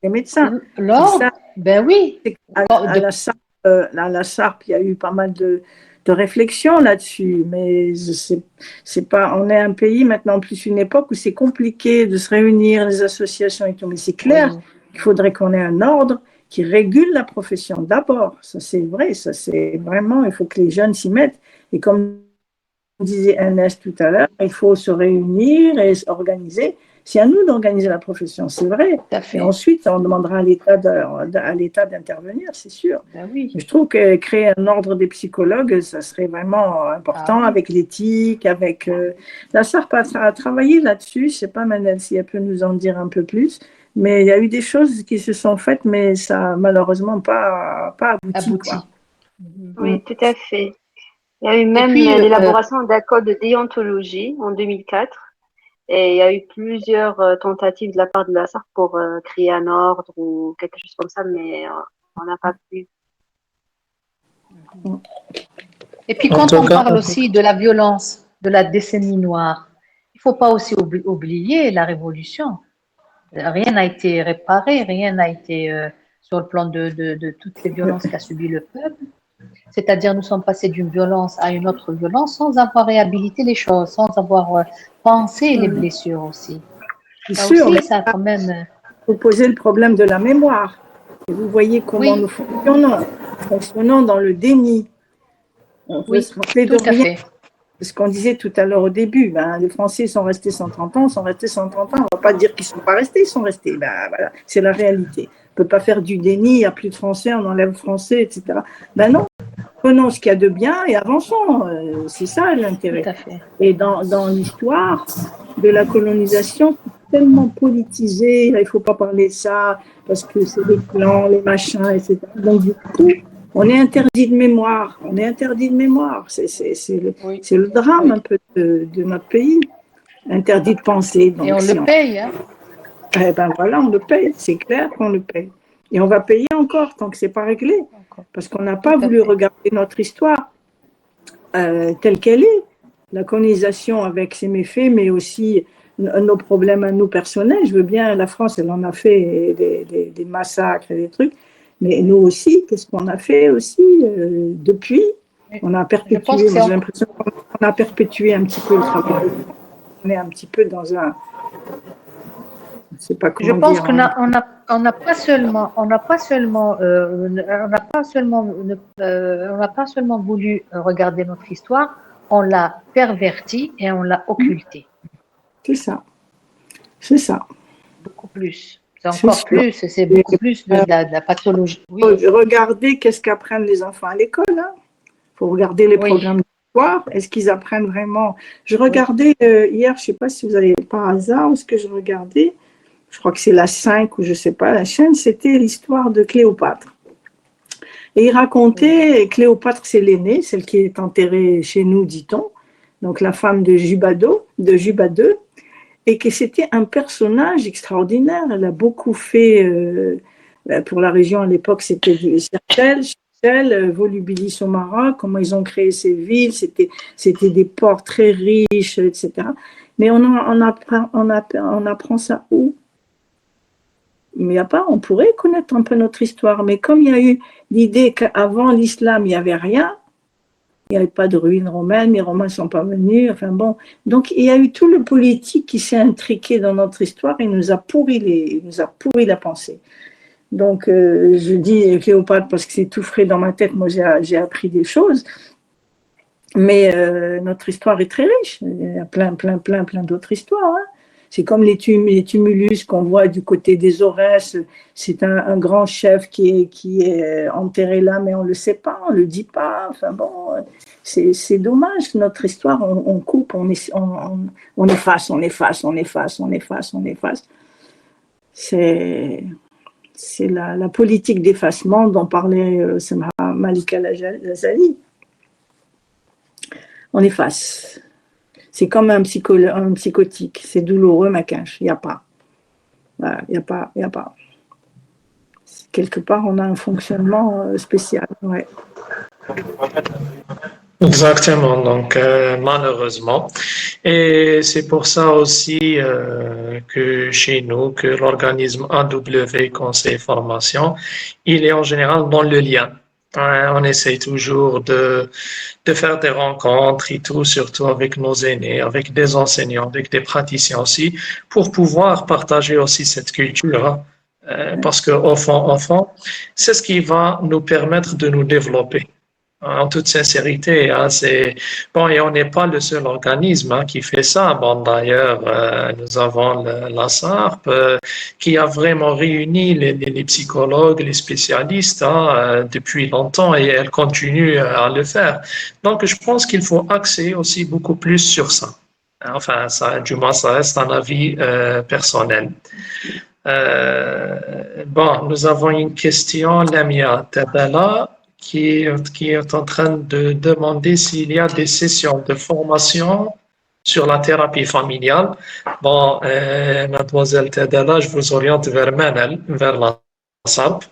des médecins. L'ordre, ben oui. À la SARP, il y a eu pas mal de réflexions là-dessus, mais c'est pas. On est un pays maintenant, plus une époque où c'est compliqué de se réunir, les associations et tout, mais c'est clair qu'il faudrait qu'on ait un ordre qui régule la profession d'abord. Ça, c'est vrai, ça, c'est vraiment, il faut que les jeunes s'y mettent. Et comme disait Ernest tout à l'heure, il faut se réunir et s'organiser. C'est à nous d'organiser la profession, c'est vrai. Et ensuite, on demandera à l'État d'intervenir, c'est sûr. Ben oui. Je trouve que créer un ordre des psychologues, ça serait vraiment important, avec l'éthique, avec... La SARP a travaillé là-dessus, je ne sais pas, Manel, si elle peut nous en dire un peu plus, mais il y a eu des choses qui se sont faites, mais ça n'a malheureusement pas abouti. Quoi. Oui, tout à fait. Il y a eu même l'élaboration d'un code de déontologie en 2004. Et il y a eu plusieurs tentatives de la part de la SARP pour créer un ordre ou quelque chose comme ça, mais on n'a pas pu. Et puis quand on parle aussi de la violence, de la décennie noire, il ne faut pas aussi oublier la révolution. Rien n'a été réparé, rien n'a été sur le plan de toutes les violences qu'a subi le peuple. C'est-à-dire, nous sommes passés d'une violence à une autre violence sans avoir réhabilité les choses, sans avoir pensé les blessures aussi. C'est sûr, mais ça quand même. Vous posez le problème de la mémoire. Et vous voyez comment nous fonctionnons dans le déni. On veut se rappeler de rien. C'est ce qu'on disait tout à l'heure au début. Les Français sont restés 130 ans, On ne va pas dire qu'ils ne sont pas restés, ils sont restés. Voilà, c'est la réalité. On ne peut pas faire du déni, il n'y a plus de Français, on enlève Français, etc. Non, prenons ce qu'il y a de bien et avançons. C'est ça l'intérêt. Tout à fait. Et dans l'histoire de la colonisation, c'est tellement politisé, il ne faut pas parler de ça, parce que c'est les clans, les machins, etc. Donc du coup, on est interdit de mémoire. C'est le drame un peu de notre pays. Interdit de penser. Donc, et on le paye. Hein. Eh ben voilà, on le paye. C'est clair qu'on le paye. Et on va payer encore tant que ce n'est pas réglé. Parce qu'on n'a pas voulu regarder notre histoire telle qu'elle est. La colonisation avec ses méfaits, mais aussi nos problèmes à nous personnels. Je veux bien, la France, elle en a fait des massacres et des trucs. Mais nous aussi, qu'est-ce qu'on a fait aussi depuis? On a Je pense perpétué, que moi j'ai l'impression qu'on a perpétué un petit peu le travail. On est un petit peu dans un, je ne sais pas Je comment pense dire. qu'on Hein. on n'a pas seulement, on n'a pas seulement voulu regarder notre histoire, on l'a pervertie et on l'a occultée. C'est ça, c'est ça. Beaucoup plus. C'est C'est encore sûr. plus, c'est Et, beaucoup plus de la pathologie. Oui, regardez qu'est-ce qu'apprennent les enfants à l'école. Hein. Faut regarder les oui, programmes d'histoire. Est-ce qu'ils apprennent vraiment? Je oui. regardais hier, je ne sais pas si vous avez par hasard, ce que je regardais, je crois que c'est la 5 ou je ne sais pas, la chaîne, c'était l'histoire de Cléopâtre. Et il racontait, Cléopâtre, c'est l'aînée, celle qui est enterrée chez nous, dit-on, donc la femme de Jubat II, et que c'était un personnage extraordinaire. Elle a beaucoup fait pour la région à l'époque, c'était Seychelles, Volubilis au Maroc, comment ils ont créé ces villes, c'était des ports très riches, etc. Mais on apprend ça où? Mais il y a pas, on pourrait connaître un peu notre histoire, mais comme il y a eu l'idée qu'avant l'islam, il n'y avait rien, il n'y avait pas de ruines romaines, les Romains ne sont pas venus, enfin bon. Donc il y a eu tout le politique qui s'est intriqué dans notre histoire et nous a pourri la pensée. Donc je dis Cléopâtre parce que c'est tout frais dans ma tête, moi j'ai appris des choses, mais notre histoire est très riche, il y a plein d'autres histoires. Hein. C'est comme les tumulus qu'on voit du côté des Aurès. C'est un grand chef qui est enterré là, mais on ne le sait pas, on ne le dit pas. Enfin bon, c'est dommage. Notre histoire, on coupe, on efface. C'est la politique d'effacement dont parlait Samha Malika Lazali. On efface. C'est comme un psychotique. C'est douloureux, ma cache. Il n'y a pas. Voilà, il n'y a pas. Quelque part, on a un fonctionnement spécial. Ouais. Exactement, donc malheureusement. Et c'est pour ça aussi que chez nous, que l'organisme AW Conseil Formation, il est en général dans le lien. On essaie toujours de faire des rencontres et tout, surtout avec nos aînés, avec des enseignants, avec des praticiens aussi, pour pouvoir partager aussi cette culture. Hein. Parce qu'au fond, c'est ce qui va nous permettre de nous développer. En toute sincérité, hein, c'est bon, et on n'est pas le seul organisme hein, qui fait ça. Bon, d'ailleurs, nous avons la SARP qui a vraiment réuni les psychologues, les spécialistes hein, depuis longtemps et elle continue à le faire. Donc, je pense qu'il faut axer aussi beaucoup plus sur ça. Enfin, ça, du moins, ça reste un avis personnel. Bon, nous avons une question, Lamia Tabala qui est en train de demander s'il y a des sessions de formation sur la thérapie familiale. Bon, mademoiselle Tadala, je vous oriente vers Manel, vers la SAP.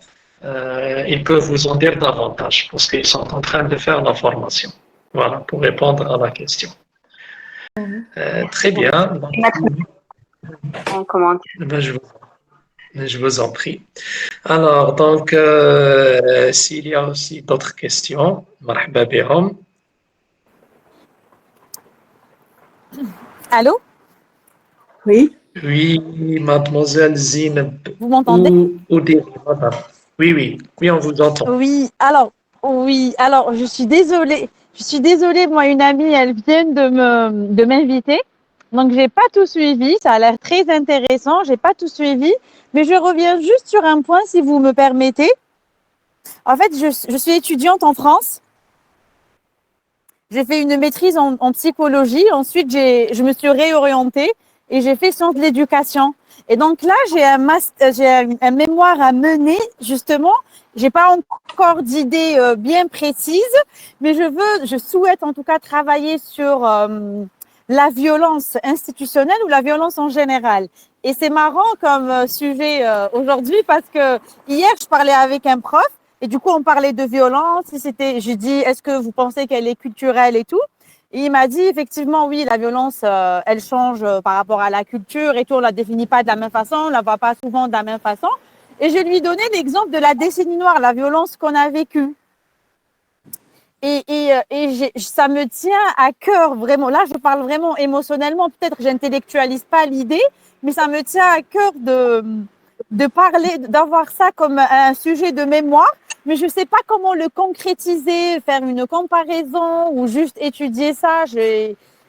Ils peuvent vous en dire davantage parce qu'ils sont en train de faire la formation. Voilà, pour répondre à la question. Très bien. En commentaire. Ben, je vous en prie. Alors, donc, s'il y a aussi d'autres questions, marhaba bihom. Allô? Oui. Oui, mademoiselle Zineb. Vous m'entendez? Ou madame. Oui, on vous entend. Oui, alors, je suis désolée. Moi, une amie, elle vient de m'inviter. Donc, j'ai pas tout suivi. Ça a l'air très intéressant. J'ai pas tout suivi. Mais je reviens juste sur un point, si vous me permettez. En fait, je suis étudiante en France. J'ai fait une maîtrise en psychologie. Ensuite, je me suis réorientée et j'ai fait sciences de l'éducation. Et donc là, j'ai un mémoire à mener, justement. J'ai pas encore d'idée bien précise, mais je souhaite en tout cas travailler sur la violence institutionnelle ou la violence en général. Et c'est marrant comme sujet aujourd'hui parce que hier, je parlais avec un prof et du coup, on parlait de violence. J'ai dit, est-ce que vous pensez qu'elle est culturelle et tout? Et il m'a dit, effectivement, oui, la violence, elle change par rapport à la culture et tout. On la définit pas de la même façon, on la voit pas souvent de la même façon. Et je lui donnais l'exemple de la décennie noire, la violence qu'on a vécue. Ça me tient à cœur vraiment. Là, je parle vraiment émotionnellement. Peut-être que j'intellectualise pas l'idée, mais ça me tient à cœur de parler, d'avoir ça comme un sujet de mémoire. Mais je sais pas comment le concrétiser, faire une comparaison ou juste étudier ça.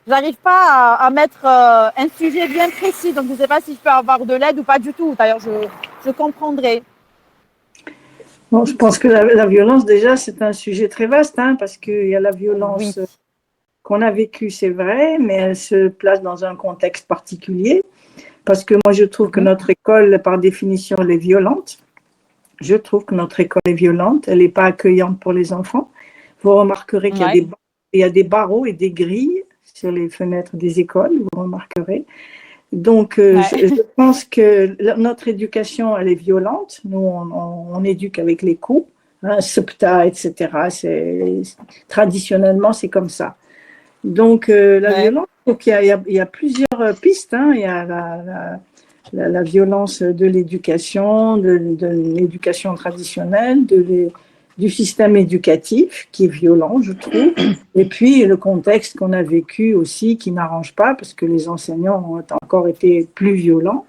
J'arrive pas à mettre un sujet bien précis. Donc, je sais pas si je peux avoir de l'aide ou pas du tout. D'ailleurs, je comprendrai. Bon, je pense que la violence, déjà, c'est un sujet très vaste, hein, parce qu'il y a la violence qu'on a vécue, c'est vrai, mais elle se place dans un contexte particulier. Parce que moi, je trouve que notre école, par définition, elle est violente. Je trouve que notre école est violente. Elle n'est pas accueillante pour les enfants. Vous remarquerez qu'il y a des barreaux et des grilles sur les fenêtres des écoles, vous remarquerez. Donc, je pense que notre éducation, elle est violente. Nous, on éduque avec les coups, hein, septa, etc. Traditionnellement, c'est comme ça. Donc, la violence, donc il y a plusieurs pistes. Hein. Il y a la violence de l'éducation, de l'éducation traditionnelle, du système éducatif qui est violent, je trouve. Et puis, le contexte qu'on a vécu aussi qui n'arrange pas parce que les enseignants ont encore été plus violents.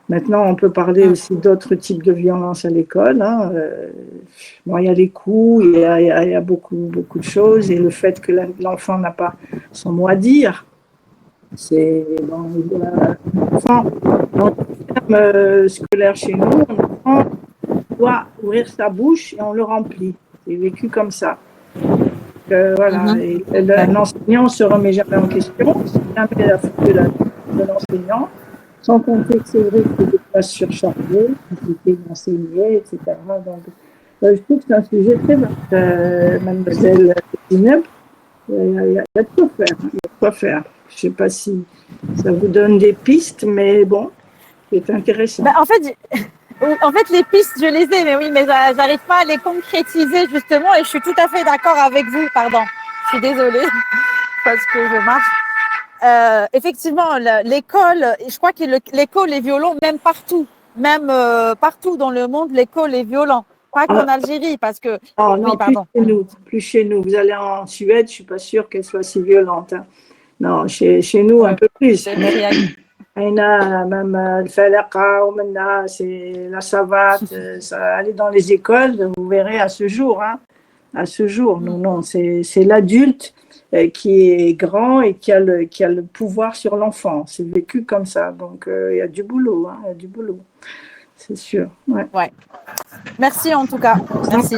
Maintenant, on peut parler aussi d'autres types de violences à l'école. Hein. Bon, il y a les coups, il y a beaucoup de choses. Et le fait que l'enfant n'a pas son mot à dire, c'est l'enfant, dans le système scolaire chez nous, l'enfant doit ouvrir sa bouche et on le remplit. C'est vécu comme ça. Voilà. Et l'enseignant ne se remet jamais en question, c'est jamais la faute de l'enseignant. Sans compter que c'est vrai que c'est des classes surchargées, compliqué d'enseigner, etc. Donc, je trouve que c'est un sujet très vaste, mademoiselle Zineb. Il y a de quoi faire. Il y a de quoi faire. Je ne sais pas si ça vous donne des pistes, mais bon, c'est intéressant. En fait, les pistes, je les ai, mais oui, mais j'arrive pas à les concrétiser justement, et je suis tout à fait d'accord avec vous. Pardon, je suis désolée parce que je marche. Effectivement, l'école, je crois que l'école est violente même partout, partout dans le monde, l'école est violente. Pas qu'en Algérie, parce que. Oh, non, plus chez nous. Vous allez en Suède, je suis pas sûre qu'elle soit si violente. Hein. Non, chez nous un peu plus. Même le falaqa, c'est la savate, aller dans les écoles, vous verrez à ce jour. Hein, à ce jour, non, c'est l'adulte qui est grand et qui a le pouvoir sur l'enfant. C'est vécu comme ça. Donc, il y a du boulot. Hein, il y a du boulot. C'est sûr. Ouais. Merci en tout cas. Merci.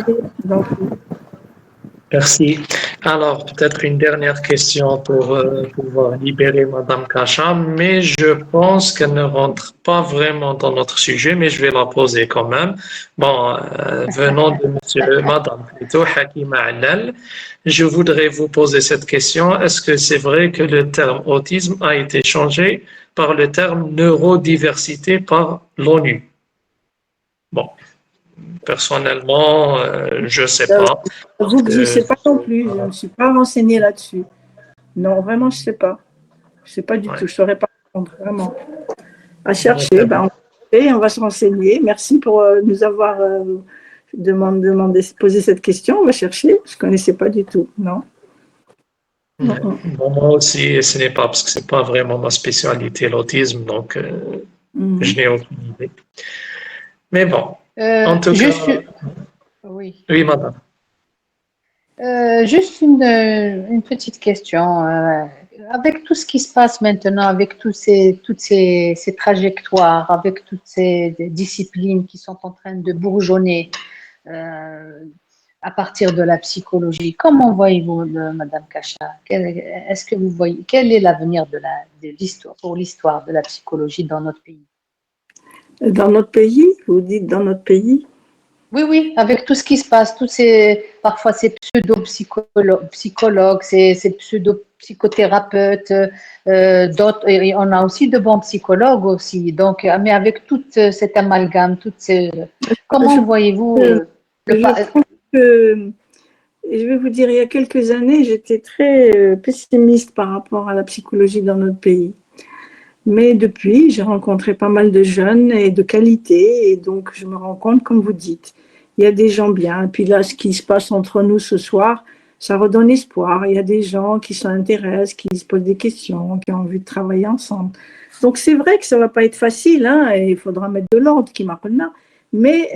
Merci. Alors, peut-être une dernière question pour pouvoir libérer Madame Kacha, mais je pense qu'elle ne rentre pas vraiment dans notre sujet, mais je vais la poser quand même. Bon, venant de Madame plutôt, Hakima Allal, je voudrais vous poser cette question. Est-ce que c'est vrai que le terme autisme a été changé par le terme neurodiversité par l'ONU? Bon. Personnellement, je ne sais pas. J'avoue que je ne sais pas non plus. Je ne me suis pas renseignée là-dessus. Non, vraiment, je ne sais pas. Je ne sais pas du tout. Je ne saurais pas répondre, vraiment. À chercher, on va se renseigner. Merci pour nous avoir posé cette question. On va chercher. Je ne connaissais pas du tout. Non. Bon, moi aussi, ce n'est pas parce que ce n'est pas vraiment ma spécialité, l'autisme. Donc, je n'ai aucune idée. Mais bon. En tout cas, oui, madame. Juste une petite question. Avec tout ce qui se passe maintenant, avec toutes ces trajectoires, avec toutes ces disciplines qui sont en train de bourgeonner à partir de la psychologie, comment voyez-vous, Madame Kacha? Est-ce que vous voyez quel est l'avenir de l'histoire de la psychologie dans notre pays? Dans notre pays, vous dites dans notre pays? Oui, avec tout ce qui se passe, parfois ces pseudo-psychologues, ces pseudo-psychothérapeutes, d'autres, et on a aussi de bons psychologues aussi. Donc, mais avec tout cet amalgame, comment voyez-vous je vais vous dire, il y a quelques années, j'étais très pessimiste par rapport à la psychologie dans notre pays. Mais depuis, j'ai rencontré pas mal de jeunes et de qualité, et donc je me rends compte, comme vous dites, il y a des gens bien. Et puis là, ce qui se passe entre nous ce soir, ça redonne espoir. Il y a des gens qui s'intéressent, qui se posent des questions, qui ont envie de travailler ensemble. Donc c'est vrai que ça va pas être facile, hein, et il faudra mettre de l'ordre, qui m'appelle. Mais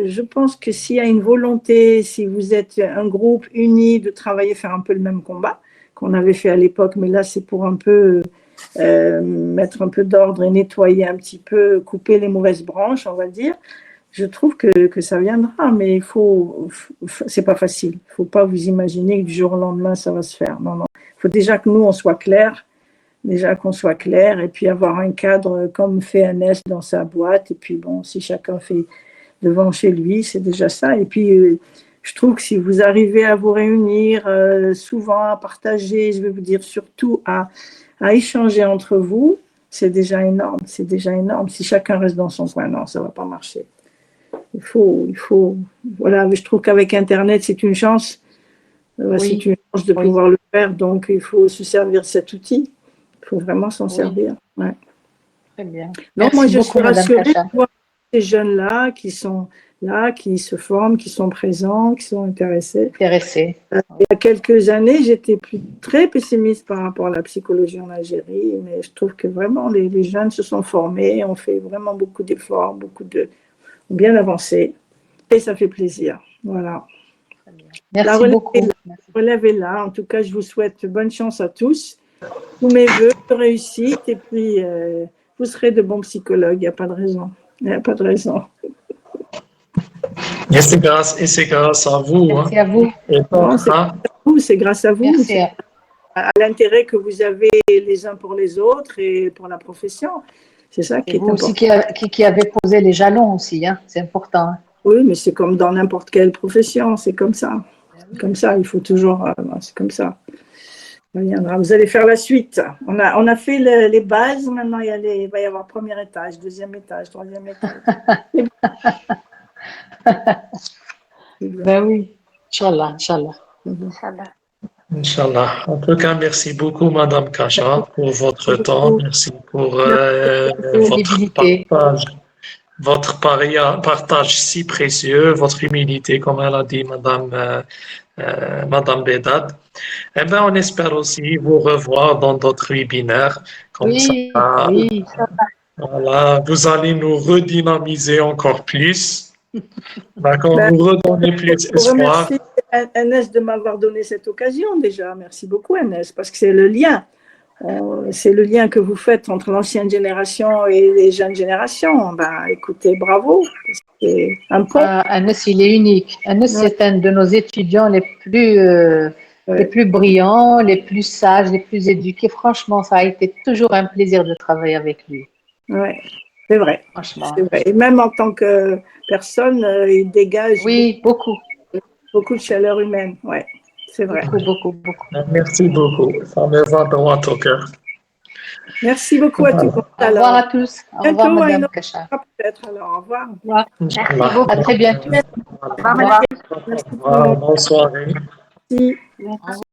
je pense que s'il y a une volonté, si vous êtes un groupe uni de travailler, faire un peu le même combat qu'on avait fait à l'époque, mais là c'est pour un peu mettre un peu d'ordre et nettoyer un petit peu, couper les mauvaises branches, on va dire. Je trouve que ça viendra, mais c'est pas facile. Il faut pas vous imaginer que du jour au lendemain ça va se faire. Non, non. Il faut déjà que nous on soit clairs. Déjà qu'on soit clair, et puis avoir un cadre comme fait Agnès dans sa boîte, et puis bon, si chacun fait devant chez lui, c'est déjà ça. Et puis, je trouve que si vous arrivez à vous réunir souvent, à partager, je vais vous dire surtout à échanger entre vous, c'est déjà énorme, c'est déjà énorme. Si chacun reste dans son coin, non, ça va pas marcher. Il faut, voilà, je trouve qu'avec Internet, c'est une chance. Oui. C'est une chance de pouvoir le faire, donc il faut se servir de cet outil. Il faut vraiment s'en servir. Ouais. Très bien. Donc, Merci moi, je beaucoup, suis rassurée Madame Kacha. de voir ces jeunes-là qui sont là, qui se forment, qui sont présents, qui sont intéressés. Intéressé. Il y a quelques années, j'étais très pessimiste par rapport à la psychologie en Algérie, mais je trouve que vraiment les jeunes se sont formés, ont fait vraiment beaucoup d'efforts, ont bien avancé, et ça fait plaisir. Voilà. Merci beaucoup. La relève est là. En tout cas, je vous souhaite bonne chance à tous. Tous mes voeux de réussite, et puis vous serez de bons psychologues, il n'y a pas de raison. Il n'y a pas de raison. Et c'est grâce à vous. Merci à vous. Et donc, c'est grâce à vous. Merci. À l'intérêt que vous avez les uns pour les autres et pour la profession. C'est ça qui est vous important. aussi qui avez posé les jalons aussi, hein. C'est important. Hein. Oui, mais c'est comme dans n'importe quelle profession, c'est comme ça. C'est comme ça, il faut toujours... c'est comme ça. Vous allez faire la suite. On a fait les bases, maintenant il va y avoir premier étage, deuxième étage, troisième étage. Ben oui, Inch'Allah, Inch'Allah. Inch'Allah. En tout cas, merci beaucoup, Madame Kacha, pour votre temps. Merci pour votre partage si précieux, votre humilité, comme elle a dit, Madame Bédad. Eh bien, on espère aussi vous revoir dans d'autres webinaires. Comme ça, oui. Voilà, vous allez nous redynamiser encore plus. D'accord, vous redonnez plus espoir. Merci Agnès de m'avoir donné cette occasion déjà. Merci beaucoup Agnès, parce que c'est le lien. C'est le lien que vous faites entre l'ancienne génération et les jeunes générations. Ben, écoutez, bravo. C'est un pont. Agnès, il est unique. Agnès, c'est un de nos étudiants les plus brillants, les plus sages, les plus éduqués. Franchement, ça a été toujours un plaisir de travailler avec lui. Oui, c'est vrai. Franchement. C'est vrai. Et même en tant que personne, il dégage beaucoup de chaleur humaine. Oui, c'est vrai. Beaucoup. Merci beaucoup. Ça me va droit au cœur. Merci beaucoup à tous. Au revoir à tous. Au revoir, Madame Kacha. Peut-être alors. Au revoir. Merci beaucoup. À très bientôt. Au revoir, madame. Bonne soirée. Merci.